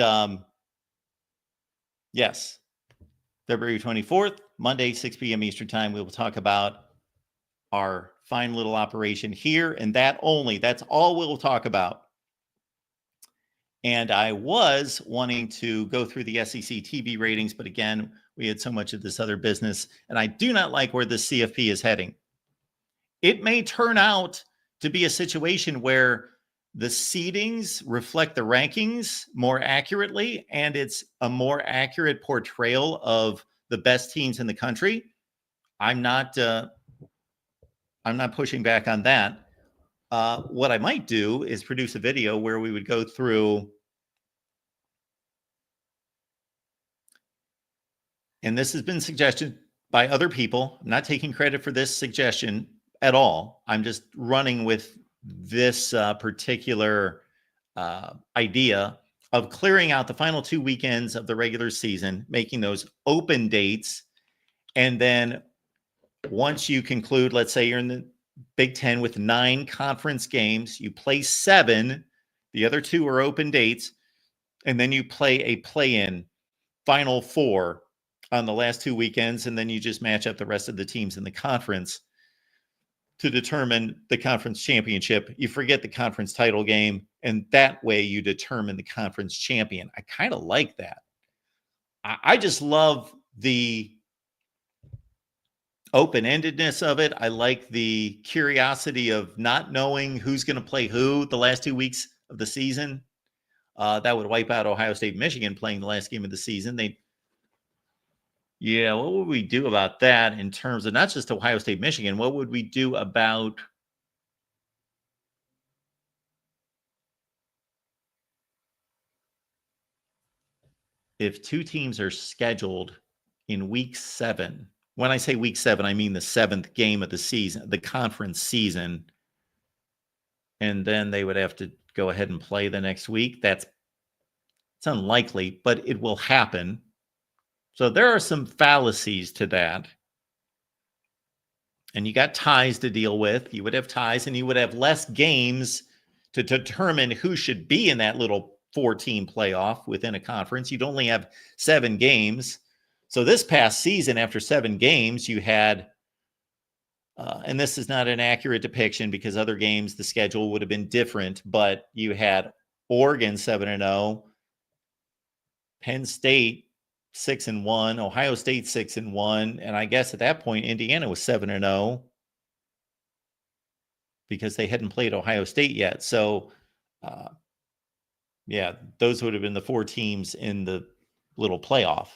yes, February 24th, Monday, 6 p.m. Eastern Time, we will talk about our fine little operation here, and that only. That's all we'll talk about. And I was wanting to go through the SEC TV ratings, but again, we had so much of this other business, and I do not like where the CFP is heading. It may turn out to be a situation where the seedings reflect the rankings more accurately, and it's a more accurate portrayal of the best teams in the country. I'm not pushing back on that. What I might do is produce a video where we would go through, and this has been suggested by other people. I'm not taking credit for this suggestion at all. I'm just running with this particular idea of clearing out the final 2 weekends of the regular season, making those open dates. And then once you conclude, let's say you're in the Big Ten with 9 conference games, you play 7, the other 2 are open dates, and then you play a play-in Final 4 on the last 2 weekends, and then you just match up the rest of the teams in the conference to determine the conference championship. You forget the conference title game, and that way you determine the conference champion. I kind of like that. I just love the open-endedness of it. I like the curiosity of not knowing who's going to play who the last 2 weeks of the season. That would wipe out Ohio State, Michigan playing the last game of the season. What would we do about that in terms of not just Ohio State, Michigan? What would we do about if 2 teams are scheduled in week 7? When I say week 7, I mean the 7th game of the season, the conference season. And then they would have to go ahead and play the next week. It's unlikely, but it will happen. So there are some fallacies to that. And you got ties to deal with. You would have ties, and you would have less games to determine who should be in that little 4-team playoff within a conference. You'd only have 7 games. So this past season, after 7 games, you had, and this is not an accurate depiction because other games, the schedule would have been different, but you had Oregon 7-0, Penn State 6-1, Ohio State 6-1, and I guess at that point Indiana was 7-0 because they hadn't played Ohio State yet. So, those would have been the 4 teams in the little playoff.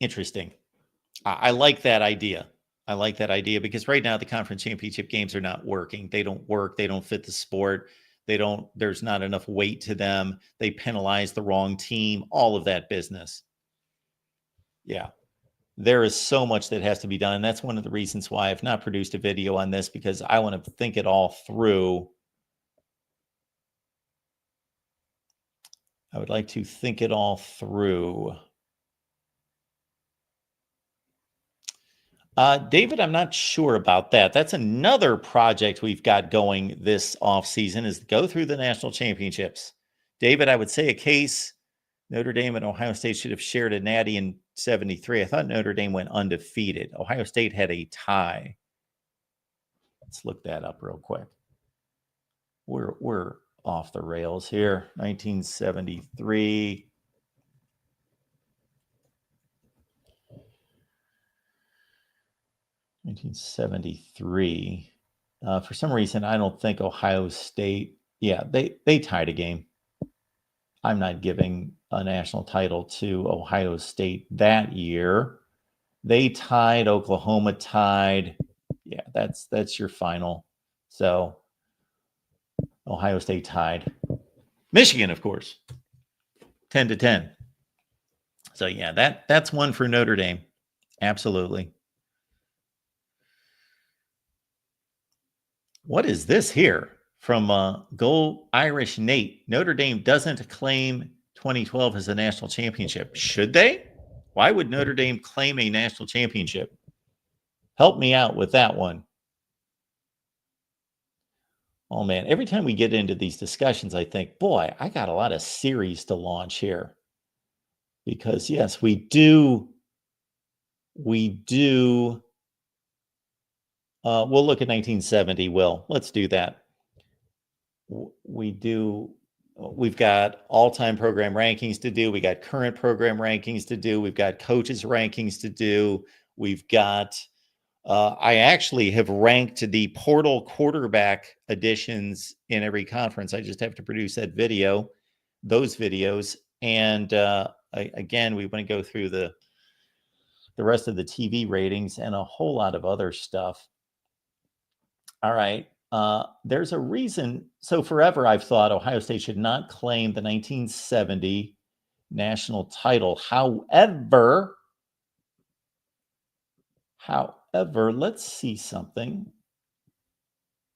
Interesting. I like that idea. I like that idea because right now the conference championship games are not working. They don't work. They don't fit the sport. There's not enough weight to them. They penalize the wrong team, all of that business. Yeah. There is so much that has to be done. And that's one of the reasons why I've not produced a video on this, because I want to think it all through. I would like to think it all through. David, I'm not sure about that. That's another project we've got going this offseason, is to go through the national championships. David, I would say a case Notre Dame and Ohio State should have shared a natty in 73. I thought Notre Dame went undefeated. Ohio State had a tie. Let's look that up real quick. We're off the rails here. 1973. For some reason, I don't think Ohio State. Yeah, they tied a game. I'm not giving a national title to Ohio State that year. They tied. Oklahoma tied. Yeah, that's your final. So Ohio State tied. Michigan, of course, 10-10. So yeah, that's one for Notre Dame. Absolutely. What is this here from Go Irish Nate? Notre Dame doesn't claim 2012 as a national championship. Should they? Why would Notre Dame claim a national championship? Help me out with that one. Oh, man. Every time we get into these discussions, I think, boy, I got a lot of series to launch here. Because, yes, we do. We'll look at 1970, Will. Let's do that. We've got all-time program rankings to do. We got current program rankings to do. We've got coaches rankings to do. We've got, I actually have ranked the portal quarterback additions in every conference. I just have to produce those videos. And again, we want to go through the rest of the TV ratings and a whole lot of other stuff. All right. There's a reason. So forever, I've thought Ohio State should not claim the 1970 national title. However, let's see something.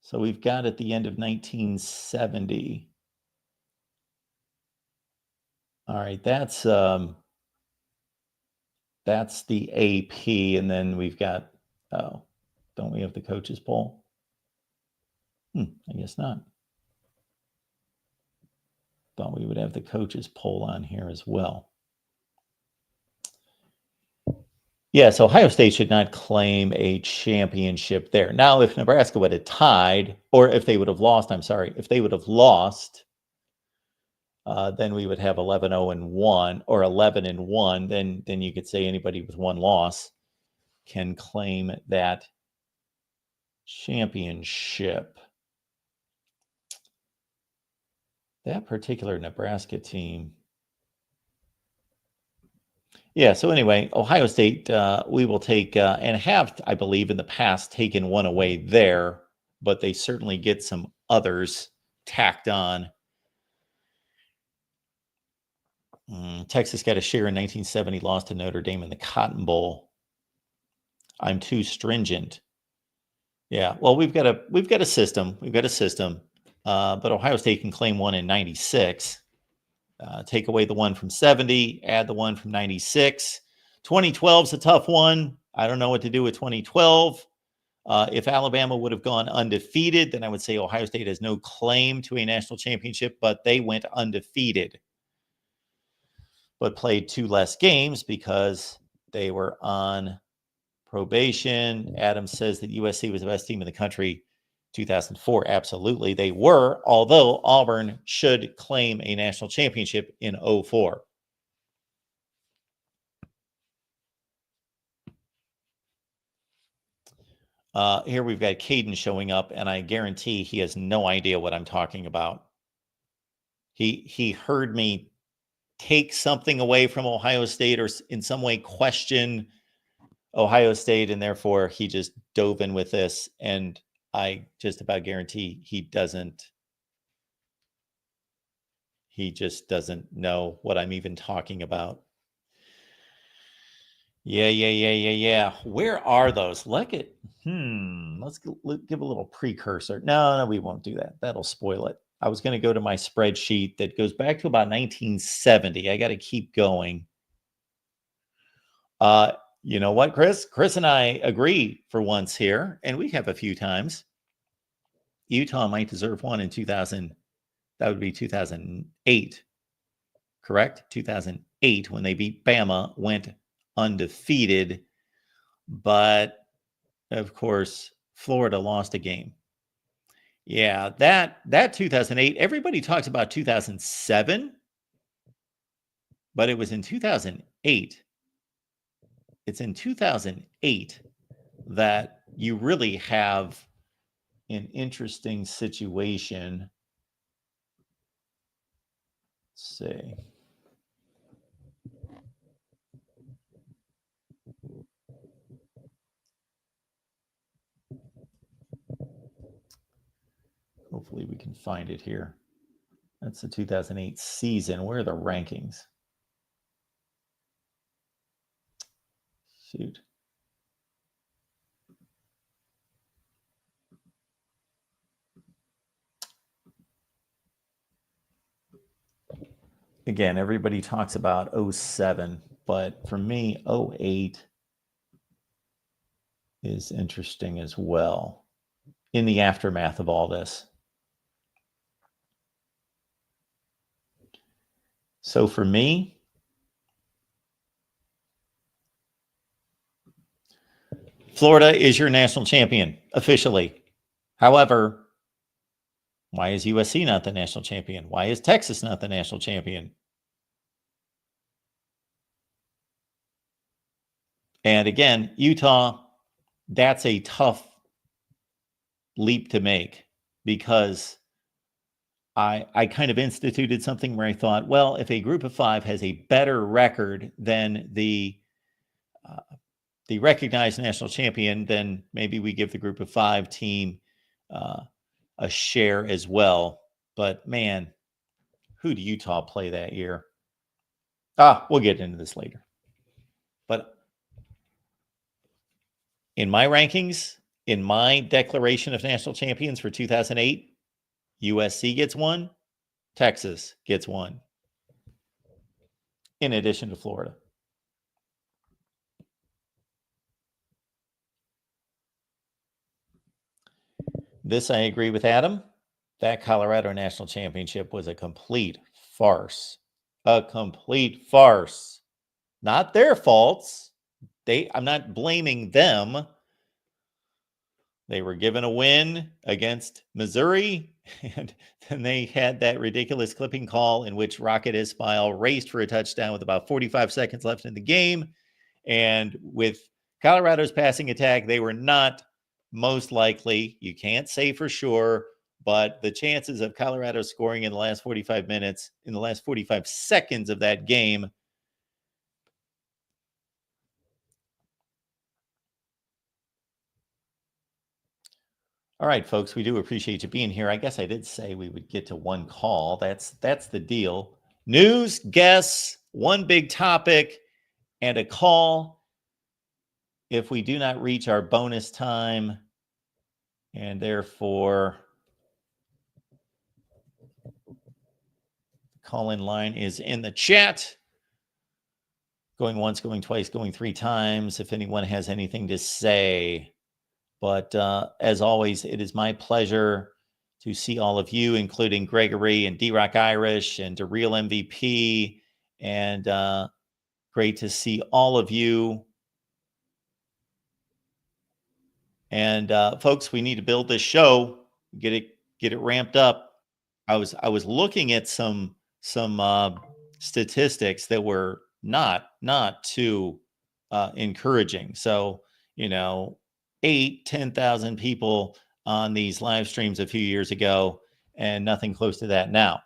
So we've got at the end of 1970. All right, that's the AP, and then we've got. Oh, don't we have the coaches poll? I guess not. Thought we would have the coaches poll on here as well. Yes, Ohio State should not claim a championship there. Now, if Nebraska would have tied, or if they would have lost, if they would have lost, then we would have 11-0-1 or 11-1. Then you could say anybody with one loss can claim that championship. That particular Nebraska team. Yeah, so anyway, Ohio State, we will take, and have, I believe, in the past taken one away there, but they certainly get some others tacked on. Texas got a share in 1970, lost to Notre Dame in the Cotton Bowl. I'm too stringent. Yeah, well, we've got a system. But Ohio State can claim one in 96. Take away the one from 70, add the one from 96. 2012 is a tough one. I don't know what to do with 2012. If Alabama would have gone undefeated, then I would say Ohio State has no claim to a national championship, but they went undefeated, but played 2 less games because they were on probation. Adams says that USC was the best team in the country 2004. Absolutely, they were, although Auburn should claim a national championship in 2004. Here we've got Caden showing up, and I guarantee he has no idea what I'm talking about. He heard me take something away from Ohio State or in some way question Ohio State, and therefore he just dove in with this, and I just about guarantee he just doesn't know what I'm even talking about. Yeah. Where are those? Let's give a little precursor. No, we won't do that. That'll spoil it. I was going to go to my spreadsheet that goes back to about 1970. I got to keep going. You know what, Chris? Chris and I agree for once here, and we have a few times. Utah might deserve one in 2000. That would be 2008, correct? 2008, when they beat Bama, went undefeated. But, of course, Florida lost a game. Yeah, that 2008, everybody talks about 2007, but it was in 2008. It's in 2008 that you really have an interesting situation. Let's see. Hopefully we can find it here. That's the 2008 season. Where are the rankings? Shoot. Again, everybody talks about 07, but for me, 08 is interesting as well in the aftermath of all this. So for me, Florida is your national champion officially. However, why is USC not the national champion? Why is Texas not the national champion? And again, Utah, that's a tough leap to make because I kind of instituted something where I thought, well, if a group of five has a better record than the recognized national champion, then maybe we give the group of five team a share as well. But man, who did Utah play that year? We'll get into this later. But in my rankings, in my declaration of national champions for 2008, USC gets one, Texas gets one, in addition to Florida. This I agree with Adam. That Colorado national championship was a complete farce. A complete farce. Not their faults. I'm not blaming them. They were given a win against Missouri, and then they had that ridiculous clipping call in which Rocket Ismail raced for a touchdown with about 45 seconds left in the game. And with Colorado's passing attack, they were not most likely, you can't say for sure, but the chances of Colorado scoring in the last 45 minutes, in the last 45 seconds of that game, all right, folks, we do appreciate you being here. I guess I did say we would get to one call. That's the deal. News, guests, one big topic, and a call. If we do not reach our bonus time, and therefore the call-in line is in the chat. Going once, going twice, going three times, if anyone has anything to say. But as always, it is my pleasure to see all of you, including Gregory and D-Rock Irish and DeReal MVP. And great to see all of you. And folks, we need to build this show, get it ramped up. I was looking at some statistics that were not too encouraging. So, 10,000 people on these live streams a few years ago, and nothing close to that now.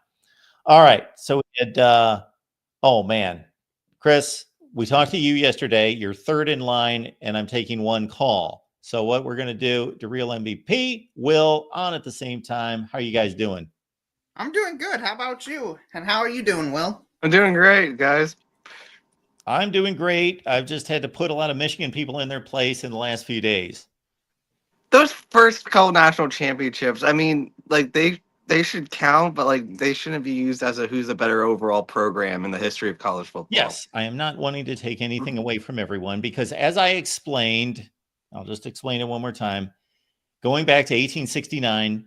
All right. So we had, oh man, Chris, we talked to you yesterday. You're third in line, and I'm taking one call. So what we're going to do, DeReal MVP, Will on at the same time. How are you guys doing? I'm doing good. How about you? And how are you doing, Will? I'm doing great, guys. I'm doing great. I've just had to put a lot of Michigan people in their place in the last few days. Those first couple national championships, I mean, like they should count, but like they shouldn't be used as a who's the better overall program in the history of college football. Yes, I am not wanting to take anything away from everyone because as I explained, I'll just explain it one more time. Going back to 1869,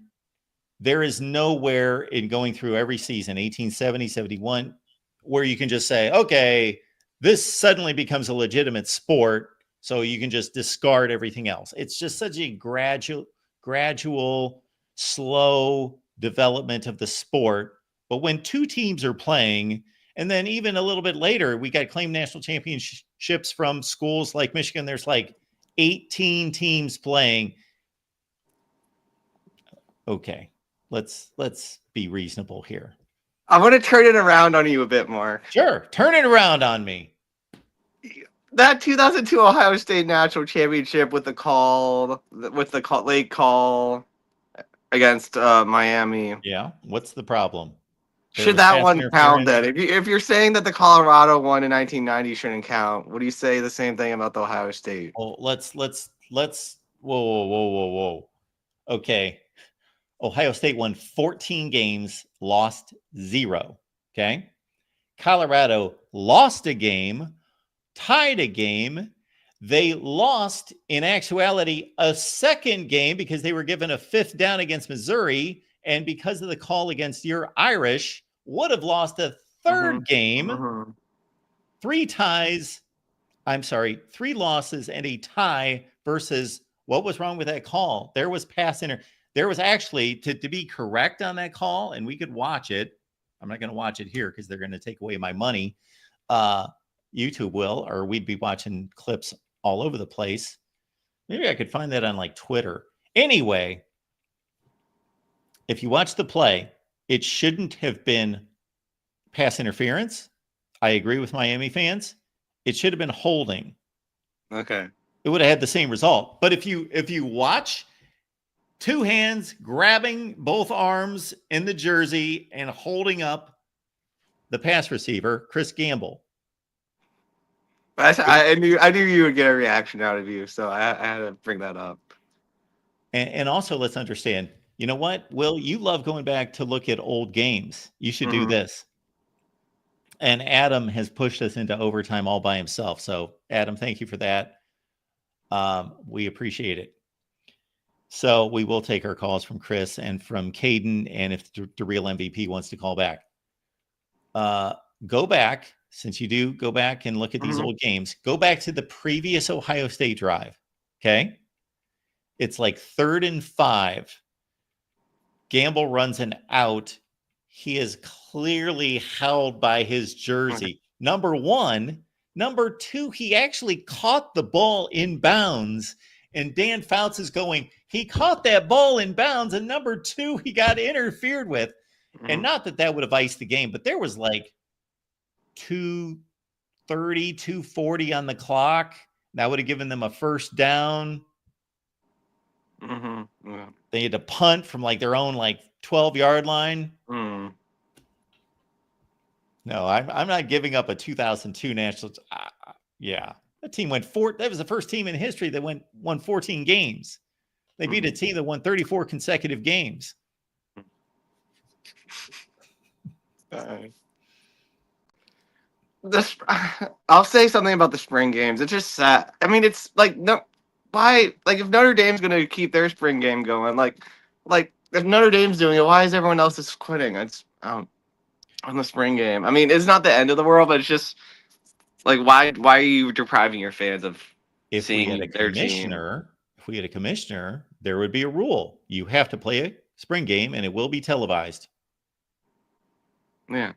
there is nowhere in going through every season, 1870, 71, where you can just say, okay, this suddenly becomes a legitimate sport. So you can just discard everything else. It's just such a gradual, slow development of the sport. But when two teams are playing, and then even a little bit later, we got claimed national championships from schools like Michigan. There's like 18 teams playing. Okay, let's be reasonable here. I'm going to turn it around on you a bit more. Sure, turn it around on me. That 2002 Ohio State National Championship with the late call against Miami. Yeah, what's the problem? Should that one count then? If you're saying that the Colorado one in 1990 shouldn't count, would you say the same thing about the Ohio State? Well, let's whoa. Okay. Ohio State won 14 games, lost 0. Okay. Colorado lost a game, tied a game. They lost, in actuality, a second game because they were given a 5th down against Missouri. And because of the call against your Irish, would have lost a 3rd game. 3 losses and a tie versus what was wrong with that call? There was there was actually, to be correct on that call, and we could watch it. I'm not going to watch it here because they're going to take away my money. YouTube will, or we'd be watching clips all over the place. Maybe I could find that on like Twitter. Anyway, if you watch the play, it shouldn't have been pass interference. I agree with Miami fans. It should have been holding. Okay. It would have had the same result. But if you watch, 2 hands grabbing both arms in the jersey and holding up the pass receiver, Chris Gamble. I knew you would get a reaction out of you, so I had to bring that up. And also, let's understand, you know what, Will, you love going back to look at old games. You should do this. And Adam has pushed us into overtime all by himself. So, Adam, thank you for that. We appreciate it. So we will take our calls from Chris and from Caden, and if the real MVP wants to call back. Go back, since you do go back and look at these old games, go back to the previous Ohio State drive, okay? It's like 3rd and 5. Gamble runs an out. He is clearly held by his jersey. Number 1. Number 2, he actually caught the ball in bounds, and Dan Fouts is going, he caught that ball in bounds, and number 2, he got interfered with. And not that would have iced the game, but there was like 2:30, 2:40 on the clock. That would have given them a 1st down. They had to punt from like their own like 12-yard line. No, I'm not giving up a 2002 national. Yeah, that team went 4. That was the first team in history that won 14 games. They beat a team that won 34 consecutive games. I'll say something about the spring games. It's just sad. I mean, it's like why? Like, if Notre Dame's going to keep their spring game going, like if Notre Dame's doing it, why is everyone else just quitting? It's on the spring game. I mean, it's not the end of the world, but it's just like why are you depriving your fans of seeing their team? If we had a commissioner, there would be a rule. You have to play a spring game, and it will be televised. Yeah.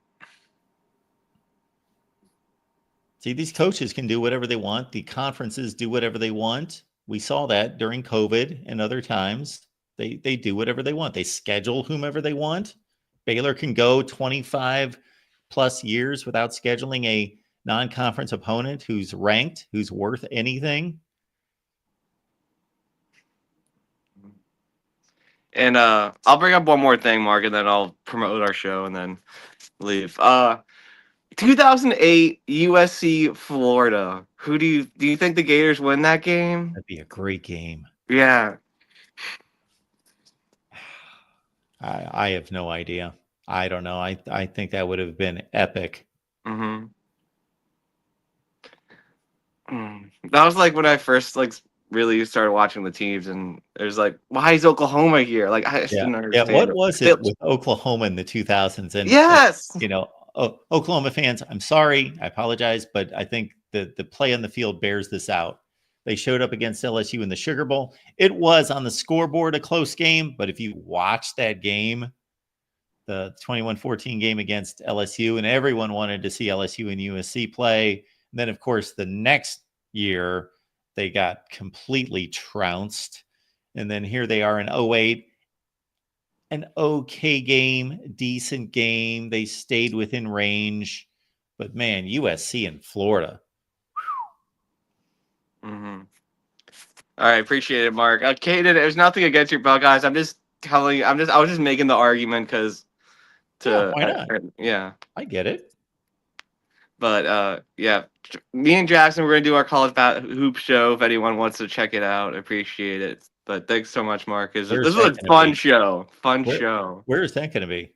See, these coaches can do whatever they want. The conferences do whatever they want. We saw that during COVID and other times. They do whatever they want. They schedule whomever they want. Baylor can go 25 plus years without scheduling a non-conference opponent who's ranked, who's worth anything. And I'll bring up one more thing, Mark, and then I'll promote our show and then leave. 2008 USC Florida. Who do you think the Gators win that game? That'd be a great game. Yeah. I have no idea. I don't know. I think that would have been epic. That was like when I first really started watching the teams, and there's like, why is Oklahoma here? Like, I just didn't understand. Yeah, what was it with Oklahoma in the 2000s? And yes, Oklahoma fans, I'm sorry, I apologize, but I think the play on the field bears this out. They showed up against LSU in the Sugar Bowl. It was on the scoreboard a close game, but if you watch that game, the 21-14 game against LSU, and everyone wanted to see LSU and USC play. And then, of course, the next year, they got completely trounced. And then here they are in 08. An okay game, decent game. They stayed within range. But, man, USC and Florida. Mm-hmm. All right, appreciate it, Mark. Okay, there's nothing against your Buckeyes. I was just making the argument because Why not? yeah. I get it. But yeah, me and Jackson, we're gonna do our college hoop show. If anyone wants to check it out, I appreciate it. But thanks so much, Mark. This was a fun show. Where is that going to be?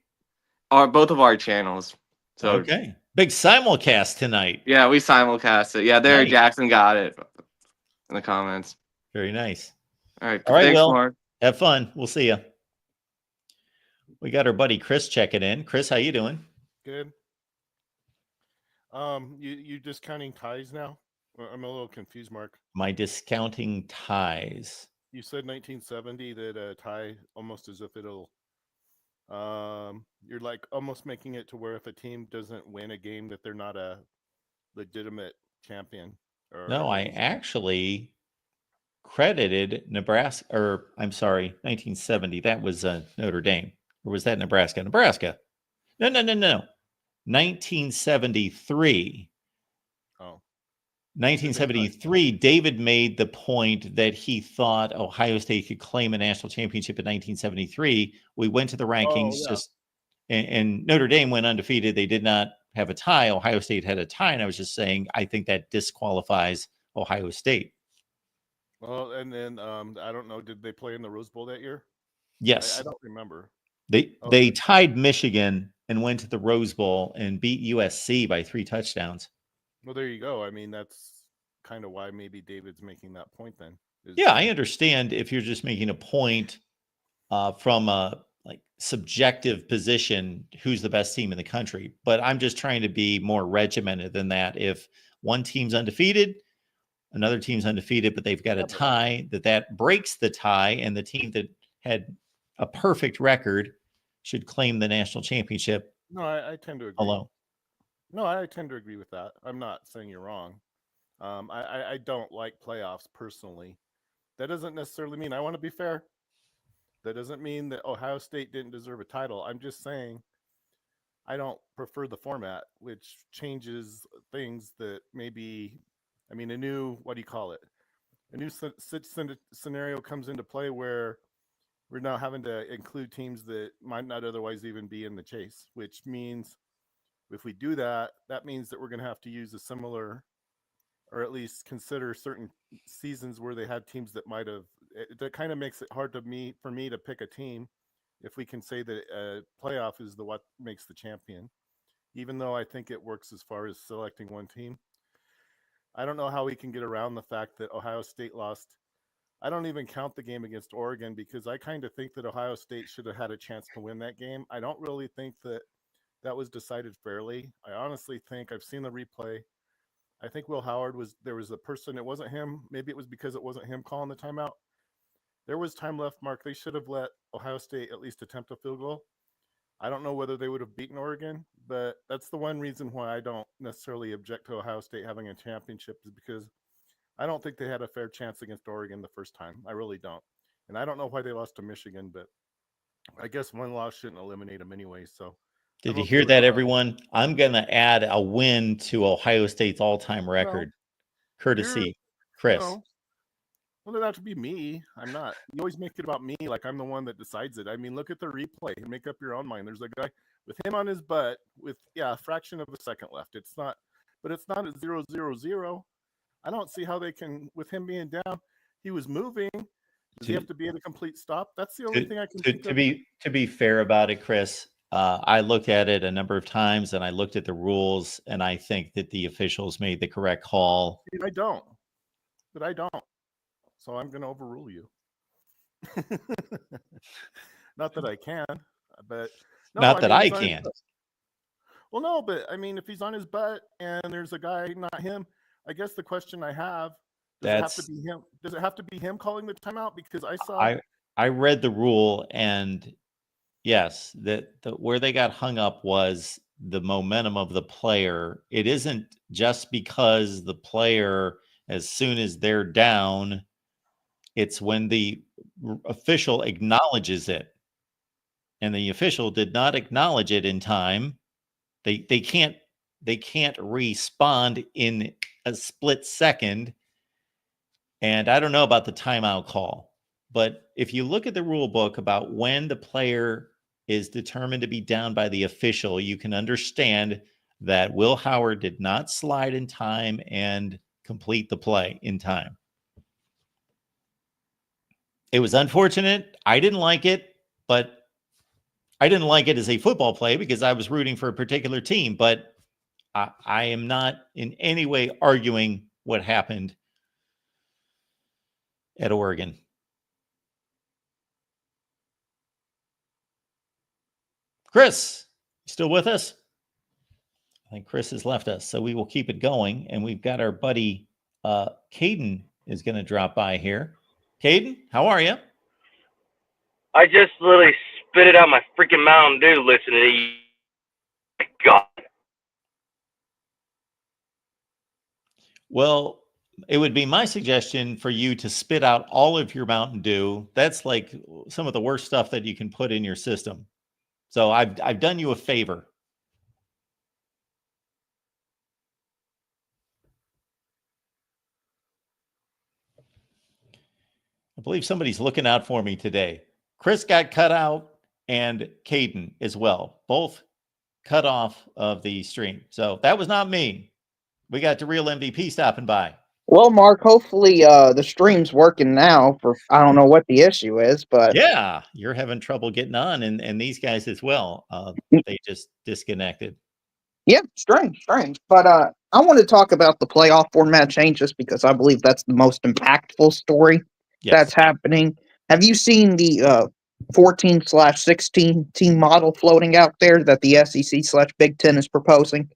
Both of our channels. So okay, big simulcast tonight. Yeah, we simulcast it. Yeah, there, nice. Jackson got it in the comments. Very nice. All right, thanks, Will. Mark. Have fun. We'll see you. We got our buddy Chris checking in. Chris, how you doing? Good. You discounting ties now? I'm a little confused, Mark. My discounting ties. You said 1970 that a tie almost as if it'll. You're like almost making it to where if a team doesn't win a game that they're not a legitimate champion. No, I actually credited Nebraska, or I'm sorry, 1970. That was Notre Dame. Or was that Nebraska? Nebraska. No. 1973. Oh. 1973, David made the point that he thought Ohio State could claim a national championship in 1973. We went to the rankings, and Notre Dame went undefeated. They did not have a tie. Ohio State had a tie, and I was just saying I think that disqualifies Ohio State. Well, and then I don't know. Did they play in the Rose Bowl that year? Yes, I don't remember. They tied Michigan and went to the Rose Bowl and beat USC by 3 touchdowns. Well, there you go. I mean, that's kind of why maybe David's making that point then. Yeah, I understand if you're just making a point from a subjective position, who's the best team in the country. But I'm just trying to be more regimented than that. If one team's undefeated, another team's undefeated, but they've got a tie, that breaks the tie, and the team that had a perfect record should claim the national championship. No, I tend to agree. Alone. No, I tend to agree with that. I'm not saying you're wrong. I don't like playoffs personally. That doesn't necessarily mean I want to be fair. That doesn't mean that Ohio State didn't deserve a title. I'm just saying I don't prefer the format, which changes things that maybe, a new, what do you call it? A new scenario comes into play where we're now having to include teams that might not otherwise even be in the chase, which means if we do that, that means that we're going to have to use a similar, or at least consider certain seasons where they had teams that might have. That kind of makes it hard for me to pick a team if we can say that a playoff is what makes the champion, even though I think it works as far as selecting one team. I don't know how we can get around the fact that Ohio State lost. I don't even count the game against Oregon because I kind of think that Ohio State should have had a chance to win that game. I don't really think that was decided fairly. I honestly think I've seen the replay. I think Will Howard there was a person, it wasn't him. Maybe it was because it wasn't him calling the timeout. There was time left, Mark. They should have let Ohio State at least attempt a field goal. I don't know whether they would have beaten Oregon, but that's the one reason why I don't necessarily object to Ohio State having a championship is because I don't think they had a fair chance against Oregon the first time. I really don't. And I don't know why they lost to Michigan, but I guess one loss shouldn't eliminate them anyway. So did you hear that, everyone? I'm going to add a win to Ohio State's all-time record, courtesy Chris. Well, it'd have to be me. I'm not. You always make it about me, like I'm the one that decides it. I mean, look at the replay and make up your own mind. There's a guy with him on his butt with a fraction of a second left. It's not at 0-0-0. I don't see how they can, with him being down, he was moving. Does he have to be at a complete stop? That's the only thing I can think of. To be fair about it, Chris, I looked at it a number of times and I looked at the rules and I think that the officials made the correct call. I don't. So I'm going to overrule you. Not that I can, but not that I can. Well, no, but I mean, if he's on his butt and there's a guy, not him, I guess the question I have, Does it have to be him? Does it have to be him calling the timeout? Because I saw. I read the rule, and yes, where they got hung up was the momentum of the player. It isn't just because the player, as soon as they're down, it's when the official acknowledges it, and the official did not acknowledge it in time. They can't respond in a split second. And I don't know about the timeout call, but if you look at the rule book about when the player is determined to be down by the official, you can understand that Will Howard did not slide in time and complete the play in time. It was unfortunate. I didn't like it, but I didn't like it as a football play because I was rooting for a particular team, but I am not in any way arguing what happened at Oregon. Chris, you still with us? I think Chris has left us, so we will keep it going. And we've got our buddy Caden is going to drop by here. Caden, how are you? I just literally spit it out my freaking Mountain Dew listening to you. God. Well, it would be my suggestion for you to spit out all of your Mountain Dew. That's like some of the worst stuff that you can put in your system. So I've done you a favor. I believe somebody's looking out for me today. Chris got cut out, and Caden as well. Both cut off of the stream. So that was not me. We got the real MVP stopping by. Well, Mark, hopefully the stream's working now. I don't know what the issue is, but yeah, you're having trouble getting on, and these guys as well. They just disconnected. Yeah, strange. But I want to talk about the playoff format changes because I believe that's the most impactful story that's happening. Have you seen the 14/16 team model floating out there that the SEC/Big Ten is proposing?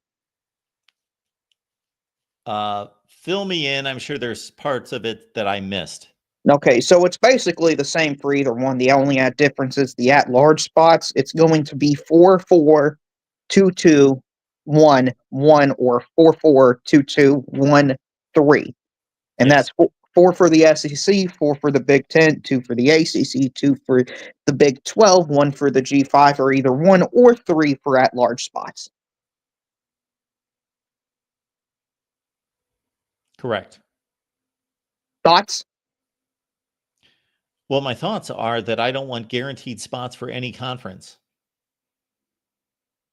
Fill me in. I'm sure there's parts of it that I missed. Okay, so it's basically the same for either one. The only difference is the at-large spots. It's going to be 4-4, 2-2, 1-1, or 4-4, 2-2, 1-3. And that's 4 for the SEC, 4 for the Big Ten, 2 for the ACC, 2 for the Big 12, 1 for the G5, or either 1 or 3 for at-large spots. Correct. Thoughts? Well, my thoughts are that I don't want guaranteed spots for any conference.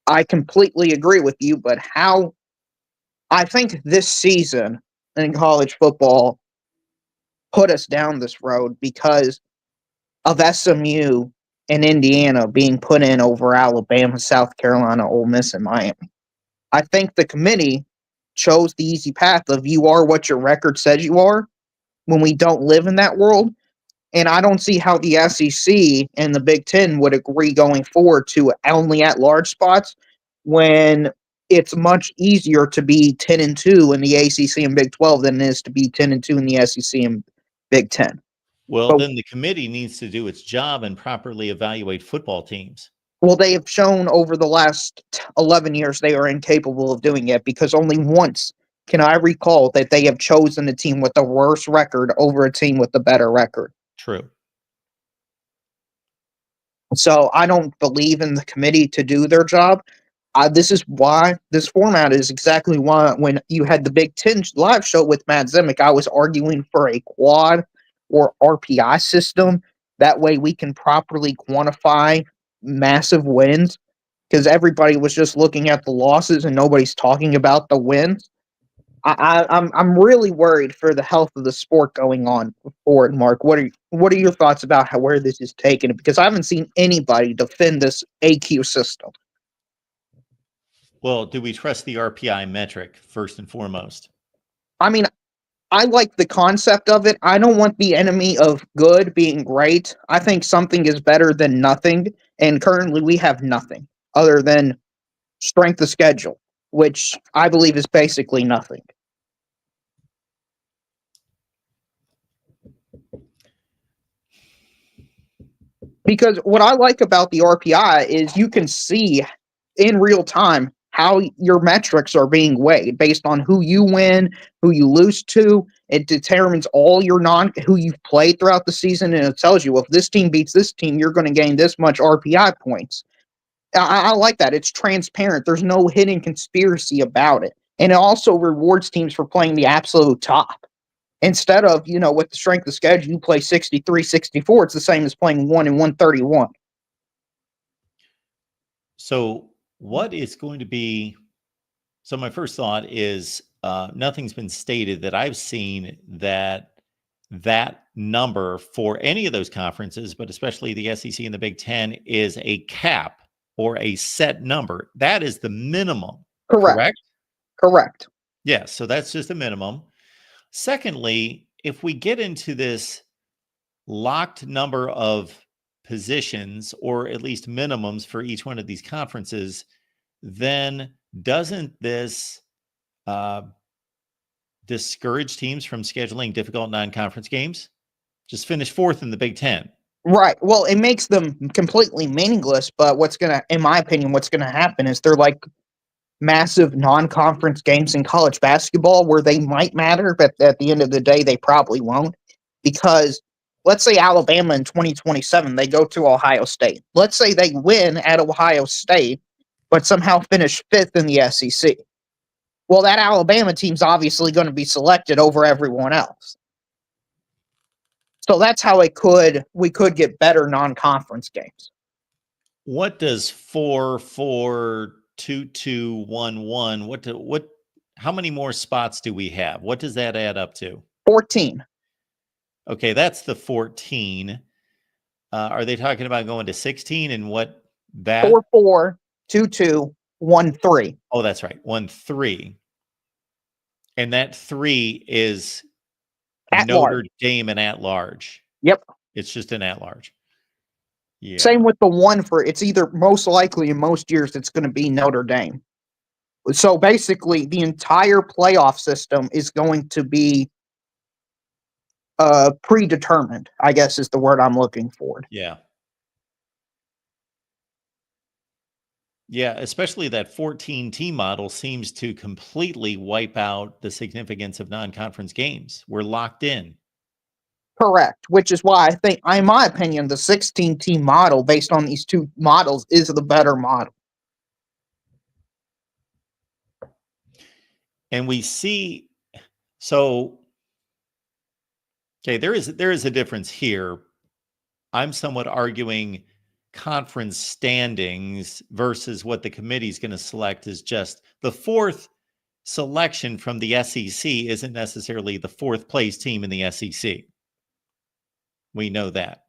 I completely agree with you, but I think this season in college football put us down this road because of SMU and Indiana being put in over Alabama, South Carolina, Ole Miss, and Miami. I think the committee chose the easy path of you are what your record says you are when we don't live in that world. And I don't see how the SEC and the Big Ten would agree going forward to only at large spots when it's much easier to be 10-2 in the ACC and Big 12 than it is to be 10-2 in the SEC and Big 10. Well, then the committee needs to do its job and properly evaluate football teams. Well, they have shown over the last 11 years they are incapable of doing it because only once can I recall that they have chosen a team with a worse record over a team with a better record. True. So I don't believe in the committee to do their job. This is why this format is exactly why when you had the Big Ten live show with Matt Zemek, I was arguing for a quad or RPI system. That way we can properly quantify massive wins because everybody was just looking at the losses and nobody's talking about the wins. I'm really worried for the health of the sport going on forward, Mark. What are your thoughts about where this is taken? Because I haven't seen anybody defend this AQ system. Well, do we trust the RPI metric first and foremost? I mean, I like the concept of it. I don't want the enemy of good being great. I think something is better than nothing. And currently we have nothing other than strength of schedule, which I believe is basically nothing. Because what I like about the RPI is you can see in real time how your metrics are being weighed based on who you win, who you lose to. It determines all your who you've played throughout the season, and it tells you, well, if this team beats this team, you're going to gain this much RPI points. I like that. It's transparent. There's no hidden conspiracy about it. And it also rewards teams for playing the absolute top. Instead of, with the strength of schedule, you play 63, 64. It's the same as playing 1 and 131. So what is going to be, so my first thought is nothing's been stated that I've seen that number for any of those conferences, but especially the SEC and the Big Ten, is a cap or a set number. That is the minimum. Correct. Yes. So that's just a minimum. Secondly, if we get into this locked number of positions, or at least minimums for each one of these conferences, then doesn't this discourage teams from scheduling difficult non-conference games? Just finish fourth in the Big Ten. Right. Well, it makes them completely meaningless, but in my opinion, what's going to happen is they're like massive non-conference games in college basketball where they might matter, but at the end of the day, they probably won't. Because let's say Alabama in 2027, they go to Ohio State. Let's say they win at Ohio State, but somehow finish 5th in the SEC. Well, that Alabama team's obviously going to be selected over everyone else. So that's how we could get better non-conference games. What does 4-4-2-2-1-1? How many more spots do we have? What does that add up to? 14. Okay, that's the 14. Are they talking about going to 16 and what that? 4-4-2-2-1-3. Oh, that's right. 1-3. And that 3 is At Notre large. Dame and at large. Yep. It's just an at large. Yeah. Same with the 1 it's either most likely in most years it's going to be Notre Dame. So basically the entire playoff system is going to be predetermined, I guess is the word I'm looking for. Yeah. Yeah, especially that 14-team model seems to completely wipe out the significance of non-conference games. We're locked in. Correct, which is why I think, in my opinion, the 16-team model based on these two models is the better model. And we see, so, okay, there is a difference here. I'm somewhat arguing conference standings versus what the committee is going to select is just the fourth selection from the SEC isn't necessarily the fourth place team in the SEC. We know that.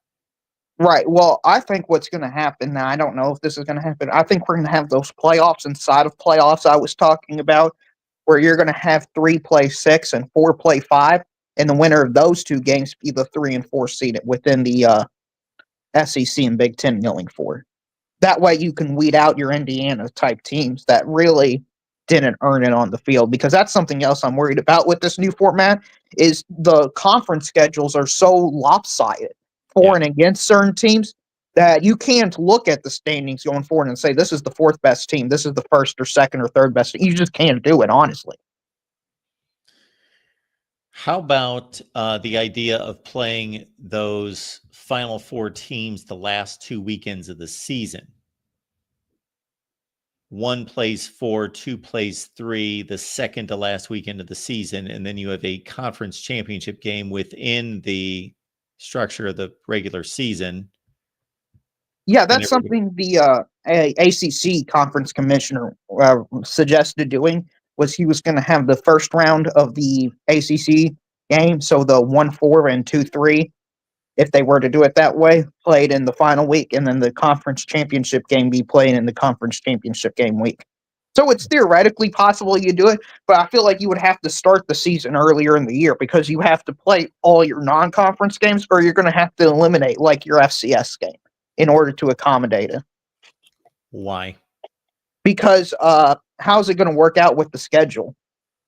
Right. Well, I think what's going to happen now, I don't know if this is going to happen. I think we're going to have those playoffs inside of playoffs I was talking about, where you're going to have 3 play 6 and 4 play 5, and the winner of those two games be the 3 and 4 seed within the SEC and Big Ten going forward. That way you can weed out your Indiana type teams that really didn't earn it on the field, because that's something else I'm worried about with this new format is the conference schedules are so lopsided for and against certain teams that you can't look at the standings going forward and say this is the 4th best team, this is the 1st or 2nd or 3rd best team. You just can't do it, honestly. How about the idea of playing those Final Four teams the last 2 weekends of the season? 1 plays 4, 2 plays 3, the second to last weekend of the season, and then you have a conference championship game within the structure of the regular season. Yeah, that's something the ACC conference commissioner suggested doing. Was he was going to have the first round of the ACC game, so the 1-4 and 2-3, if they were to do it that way, played in the final week, and then the conference championship game be played in the conference championship game week. So it's theoretically possible you do it, but I feel like you would have to start the season earlier in the year because you have to play all your non-conference games, or you're going to have to eliminate like your FCS game in order to accommodate it. Why? Because how's it going to work out with the schedule?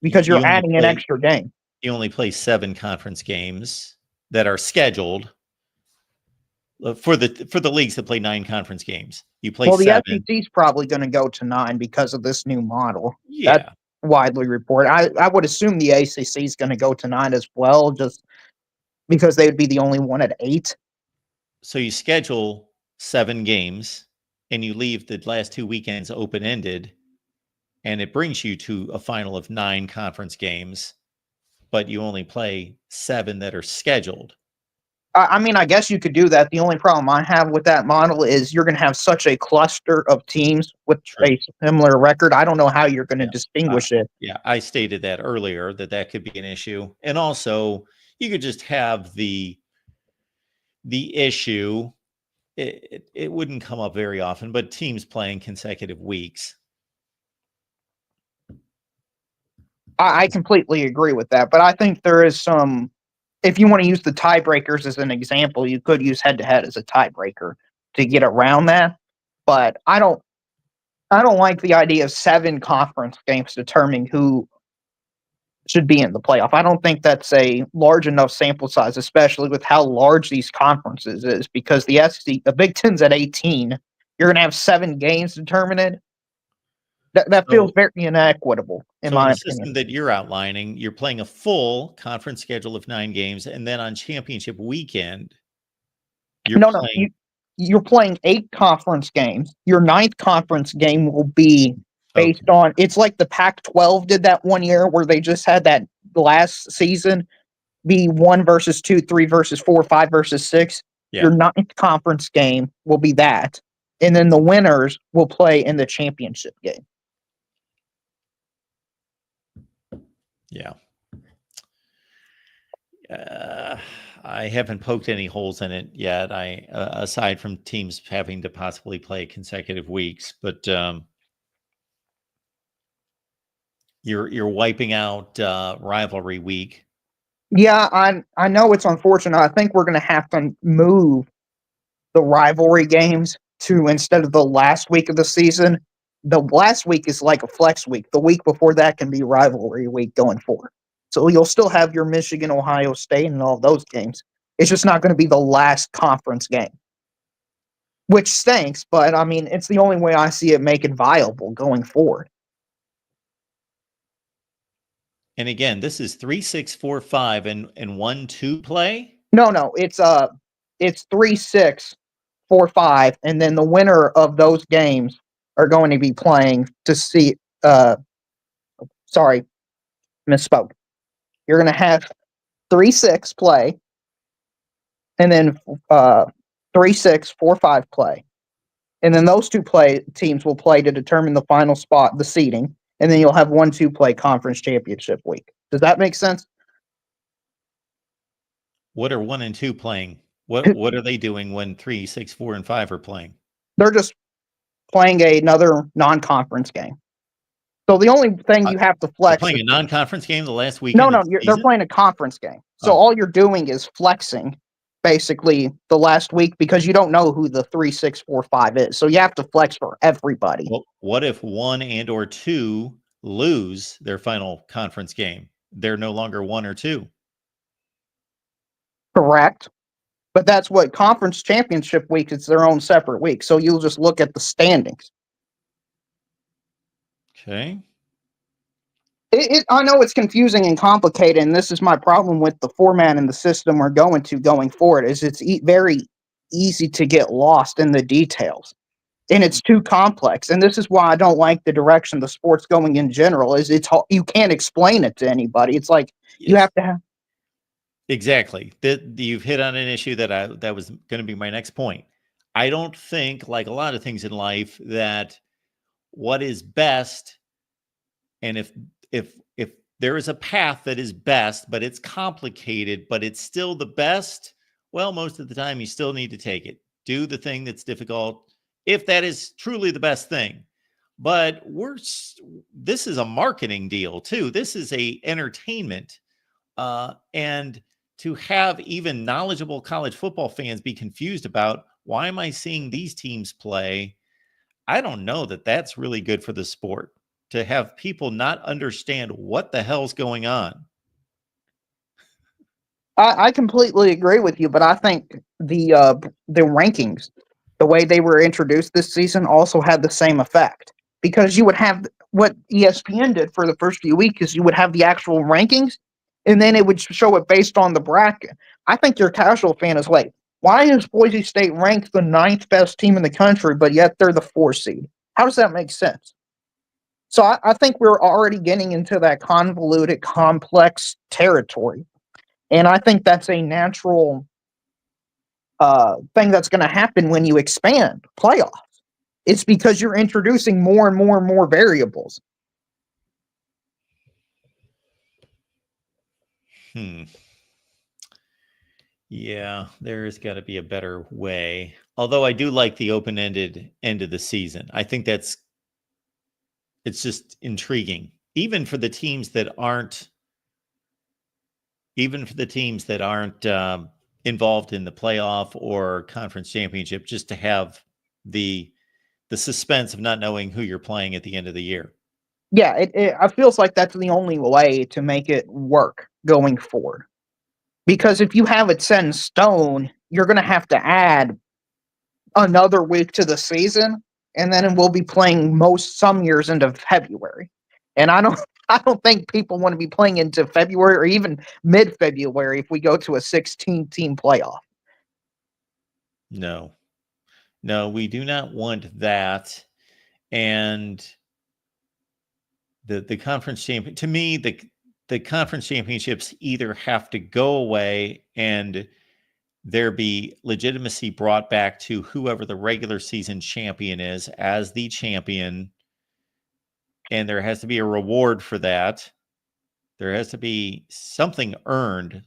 Because you're adding an extra game. You only play 7 conference games that are scheduled. for the leagues that play 9 conference games. You play Well, the 7. SEC's probably going to go to 9 because of this new model. Yeah. That's widely reported. I would assume the ACC is going to go to 9 as well, just because they would be the only one at 8. So you schedule 7 games and you leave the last 2 weekends open-ended, and it brings you to a final of 9 conference games, but you only play 7 that are scheduled. I mean, I guess you could do that. The only problem I have with that model is you're going to have such a cluster of teams with a similar record. I don't know how you're going to distinguish it. Yeah, I stated that earlier, that could be an issue. And also, you could just have the issue. It wouldn't come up very often, but teams playing consecutive weeks. I completely agree with that, but I think there is some. If you want to use the tiebreakers as an example, you could use head-to-head as a tiebreaker to get around that. But I don't like the idea of 7 conference games determining who should be in the playoff. I don't think that's a large enough sample size, especially with how large these conferences is, because the Big Ten's at 18. You're going to have 7 games determine it. That feels very inequitable, in my the opinion. system that you're outlining, you're playing a full conference schedule of 9 games, and then on championship weekend, you're playing 8 conference games. Your 9th conference game will be based on. It's like the Pac-12 did that one year where they just had that last season be 1 versus 2, 3 versus 4, 5 versus 6. Yeah. Your 9th conference game will be that, and then the winners will play in the championship game. Yeah. I haven't poked any holes in it yet. Aside from teams having to possibly play consecutive weeks, but you're wiping out rivalry week. Yeah, I know it's unfortunate. I think we're going to have to move the rivalry games to, instead of the last week of the season, the last week is like a flex week. The week before that can be rivalry week going forward. So you'll still have your Michigan, Ohio State, and all those games. It's just not going to be the last conference game, which stinks. But I mean, it's the only way I see it make it viable going forward. And again, this is 3, 6, 4, 5, and 1, 2 play. No, it's 3, 6, 4, 5, and then the winner of those games are going to be playing to see. Sorry, misspoke. You're going to have 3, 6 play, and then 3, 6, 4, 5 play, and then those 2 teams will play to determine the final spot, the seeding, and then you'll have 1, 2 play conference championship week. Does that make sense? What are 1 and 2 playing? What are they doing when 3, 6, 4, and 5 are playing? They're just playing another non-conference game. So the only thing you have to flex. They're playing a non-conference game the last week. No, they're playing a conference game. So all you're doing is flexing, basically, the last week, because you don't know who the 3, 6, 4, 5 is. So you have to flex for everybody. Well, what if 1 and or 2 lose their final conference game? They're no longer 1 or 2. Correct. But that's what conference championship week is, their own separate week. So you'll just look at the standings. Okay. I know it's confusing and complicated, and this is my problem with the format and the system we're going forward, is it's very easy to get lost in the details. And it's too complex. And this is why I don't like the direction the sport's going in general, is you can't explain it to anybody. It's like you have to have. Exactly. You've hit on an issue that was going to be my next point. I don't think, like a lot of things in life, that what is best, and if there is a path that is best, but it's complicated, but it's still the best, well, most of the time you still need to take it. Do the thing that's difficult, if that is truly the best thing. But this is a marketing deal too. This is a entertainment, and to have even knowledgeable college football fans be confused about, why am I seeing these teams play? I don't know that that's really good for the sport, to have people not understand what the hell's going on. I completely agree with you, but I think the rankings, the way they were introduced this season, also had the same effect because you would have what ESPN did for the first few weeks is you would have the actual rankings, and then it would show it based on the bracket. I think your casual fan is like, why is Boise State ranked the 9th best team in the country, but yet they're the 4th seed? How does that make sense? So I think we're already getting into that convoluted, complex territory. And I think that's a natural thing that's going to happen when you expand playoffs. It's because you're introducing more and more and more variables. Yeah, there's got to be a better way. Although I do like the open-ended end of the season. I think it's just intriguing, even for the teams that aren't involved in the playoff or conference championship, just to have the suspense of not knowing who you're playing at the end of the year. Yeah, it feels like that's the only way to make it work going forward. Because if you have it set in stone, you're going to have to add another week to the season, and then we'll be playing some years into February. And I don't think people want to be playing into February or even mid-February if we go to a 16-team playoff. No, we do not want that. And the conference champion, to me, the conference championships either have to go away and there be legitimacy brought back to whoever the regular season champion is as the champion, and there has to be a reward for that. There has to be something earned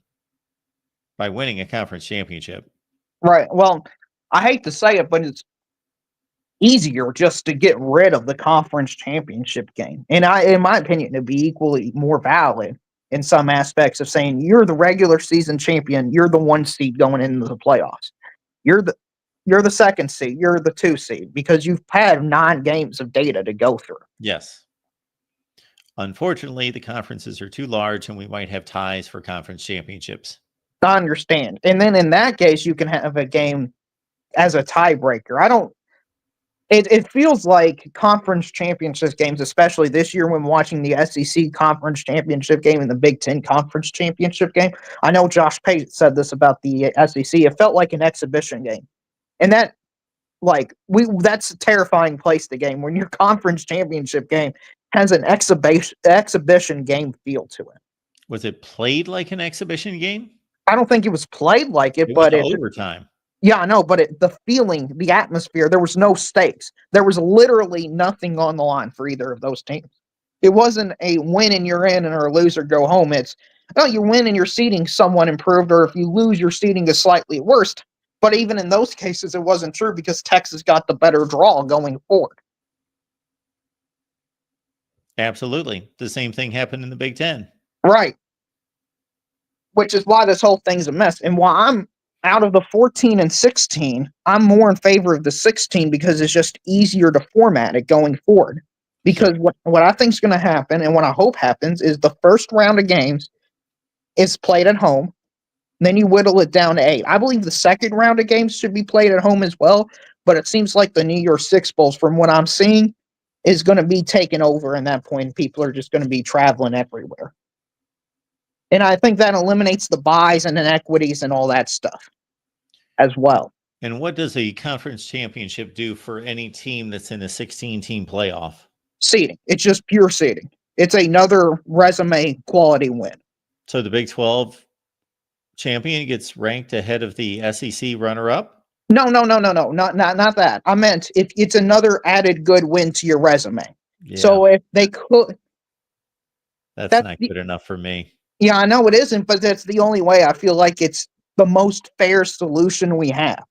by winning a conference championship. Right. Well, I hate to say it, but it's easier just to get rid of the conference championship game. And in my opinion, it'd be equally more valid in some aspects of saying you're the regular season champion, you're the 1 seed going into the playoffs. You're the 2nd seed, you're the 2 seed because you've had 9 games of data to go through. Yes. Unfortunately, the conferences are too large and we might have ties for conference championships. I understand. And then in that case, you can have a game as a tiebreaker. It feels like conference championship games, especially this year when watching the SEC conference championship game and the Big Ten conference championship game. I know Josh Pate said this about the SEC. It felt like an exhibition game. And that's a terrifying place to game when your conference championship game has an exhibition game feel to it. Was it played like an exhibition game? I don't think it was played like it, but overtime. Yeah, I know, but the feeling, the atmosphere, there was no stakes. There was literally nothing on the line for either of those teams. It wasn't a win and you're in or lose or go home. It's, you win and your seating somewhat improved, or if you lose, your seating is slightly worse. But even in those cases, it wasn't true because Texas got the better draw going forward. Absolutely. The same thing happened in the Big Ten. Right. Which is why this whole thing's a mess. And why I'm out of the 14 and 16, I'm more in favor of the 16 because it's just easier to format it going forward. Because what I think is going to happen and what I hope happens is the first round of games is played at home. Then you whittle it down to 8. I believe the second round of games should be played at home as well. But it seems like the New Year's Six Bowls, from what I'm seeing, is going to be taken over. And that point, people are just going to be traveling everywhere. And I think that eliminates the buys and inequities and all that stuff as well. And what does a conference championship do for any team that's in a 16-team playoff? Seeding. It's just pure seeding. It's another resume quality win. So the Big 12 champion gets ranked ahead of the SEC runner-up? No. Not that. I meant if it's another added good win to your resume. Yeah. So if they could... That's not good enough for me. Yeah, I know it isn't, but that's the only way I feel like it's the most fair solution we have.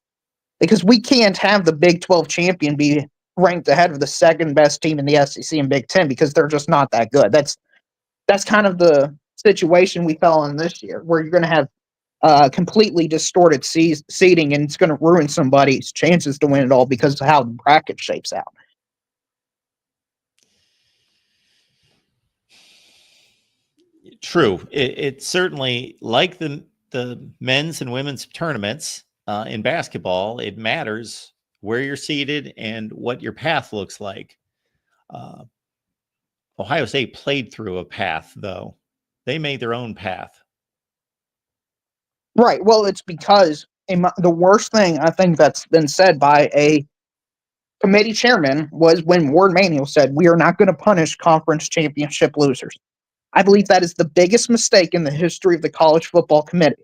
Because we can't have the Big 12 champion be ranked ahead of the second best team in the SEC and Big 10 because they're just not that good. That's kind of the situation we fell in this year, where you're going to have completely distorted seeding, and it's going to ruin somebody's chances to win it all because of how the bracket shapes out. True. It's certainly like the the men's and women's tournaments in basketball, it matters where you're seated and what your path looks like. Ohio State played through a path, though. They made their own path. Right. Well, it's because the worst thing I think that's been said by a committee chairman was when Ward Manuel said, "We are not going to punish conference championship losers." I believe that is the biggest mistake in the history of the college football committee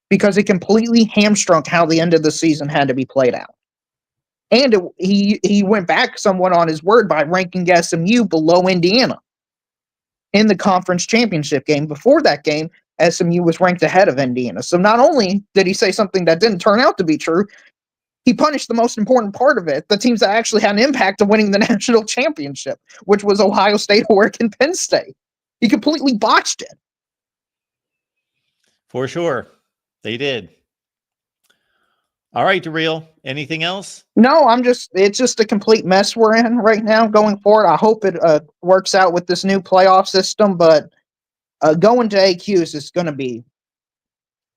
because it completely hamstrung how the end of the season had to be played out. And he went back somewhat on his word by ranking SMU below Indiana in the conference championship game. Before that game, SMU was ranked ahead of Indiana. So not only did he say something that didn't turn out to be true, he punished the most important part of it, the teams that actually had an impact of winning the national championship, which was Ohio State, Oregon, Penn State. He completely botched it. For sure. They did. All right, DeReal. Anything else? No, it's just a complete mess we're in right now going forward. I hope it works out with this new playoff system, but going to AQs is going to be,